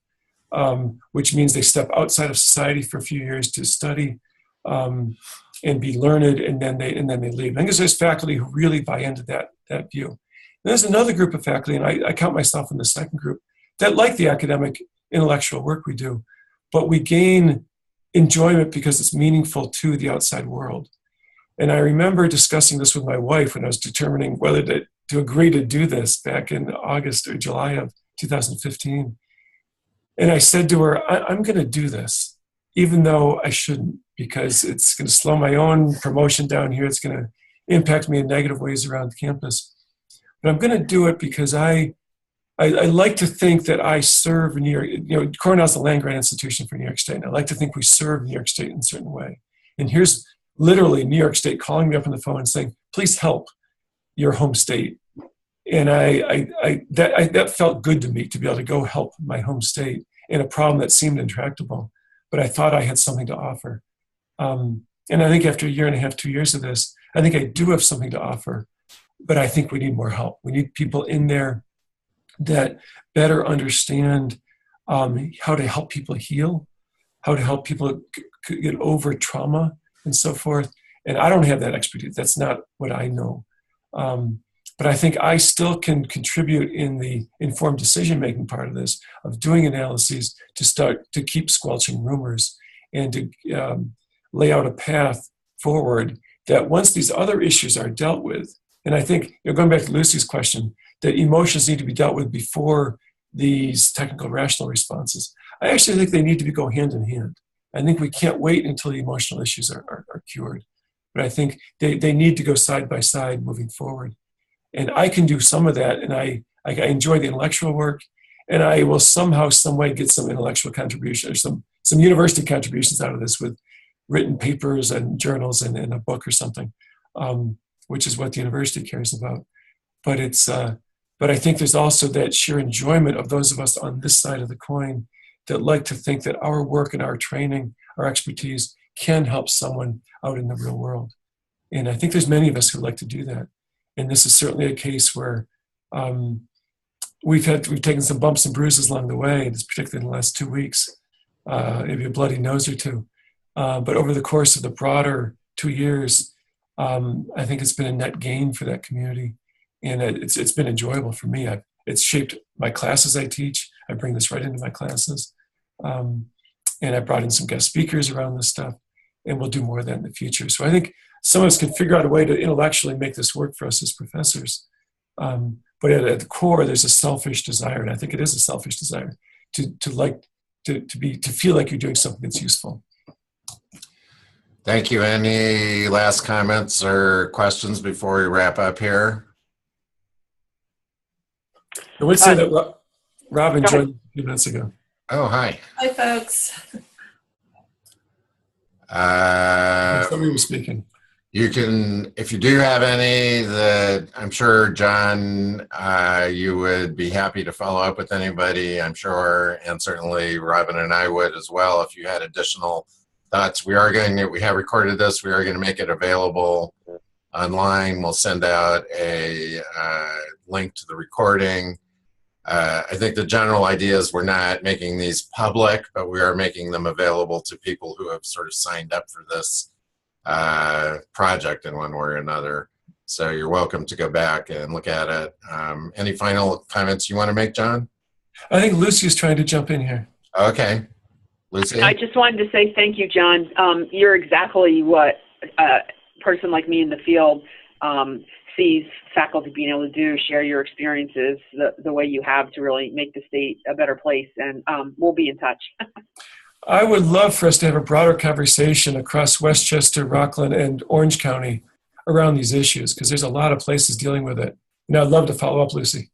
which means they step outside of society for a few years to study and be learned, and then they leave. I think there's faculty who really buy into that view. And there's another group of faculty, and I count myself in the second group, that like the academic intellectual work we do, but we gain enjoyment because it's meaningful to the outside world. And I remember discussing this with my wife when I was determining whether to agree to do this back in August or July of 2015. And I said to her, I'm going to do this, even though I shouldn't, because it's going to slow my own promotion down here. It's going to impact me in negative ways around campus. But I'm going to do it because I like to think that I serve New York. Cornell's the land grant institution for New York State, and I like to think we serve New York State in a certain way. And here's literally New York State calling me up on the phone and saying, please help your home state. And that felt good to me, to be able to go help my home state in a problem that seemed intractable, but I thought I had something to offer. And I think after a year and a half, 2 years of this, I think I do have something to offer, but I think we need more help. We need people in there that better understand how to help people heal, how to help people get over trauma and so forth. And I don't have that expertise. That's not what I know. But I think I still can contribute in the informed decision-making part of this, of doing analyses to start to keep squelching rumors and to lay out a path forward that once these other issues are dealt with, and I think, going back to Lucy's question, that emotions need to be dealt with before these technical rational responses. I actually think they need to go hand in hand. I think we can't wait until the emotional issues are cured. But I think they need to go side by side moving forward. And I can do some of that, and I enjoy the intellectual work, and I will somehow, some way get some intellectual contribution or some university contributions out of this with written papers and journals and a book or something, which is what the university cares about. But but I think there's also that sheer enjoyment of those of us on this side of the coin that like to think that our work and our training, our expertise can help someone out in the real world. And I think there's many of us who like to do that. And this is certainly a case where we've taken some bumps and bruises along the way, particularly in the last 2 weeks, maybe a bloody nose or two. But over the course of the broader 2 years, I think it's been a net gain for that community, and it's been enjoyable for me. It's shaped my classes I teach. I bring this right into my classes, and I brought in some guest speakers around this stuff, and we'll do more of that in the future. So I think some of us can figure out a way to intellectually make this work for us as professors. But at the core, there's a selfish desire, and I think it is a selfish desire to feel like you're doing something that's useful. Thank you. Any last comments or questions before we wrap up here? I would say that Robin joined a few minutes ago. Oh, hi. Hi, folks. Somebody was speaking. You can, if you do have any that I'm sure, John, you would be happy to follow up with anybody, I'm sure, and certainly Robin and I would as well if you had additional thoughts. We have recorded this. We are going to make it available online. We'll send out a link to the recording. I think the general idea is we're not making these public, but we are making them available to people who have sort of signed up for this project in one way or another. So you're welcome to go back and look at it. Any final comments you want to make, John? I think Lucy is trying to jump in here. Okay. Lucy? I just wanted to say thank you, John. You're exactly what a person like me in the field sees faculty being able to do, share your experiences the way you have to really make the state a better place, and we'll be in touch. I would love for us to have a broader conversation across Westchester, Rockland, and Orange County around these issues, because there's a lot of places dealing with it. And I'd love to follow up, Lucy.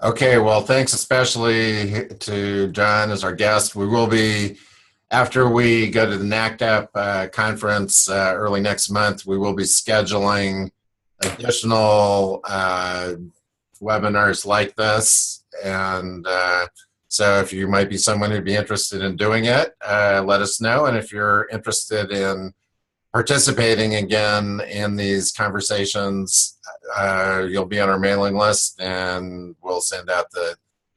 Okay, well, thanks especially to John as our guest. We will be, after we go to the NACDAP conference early next month, we will be scheduling additional webinars like this. And so if you might be someone who'd be interested in doing it, let us know. And if you're interested in participating again in these conversations, you'll be on our mailing list, and we'll send out the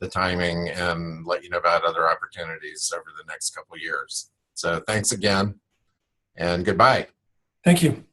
timing and let you know about other opportunities over the next couple of years. So thanks again, and goodbye. Thank you.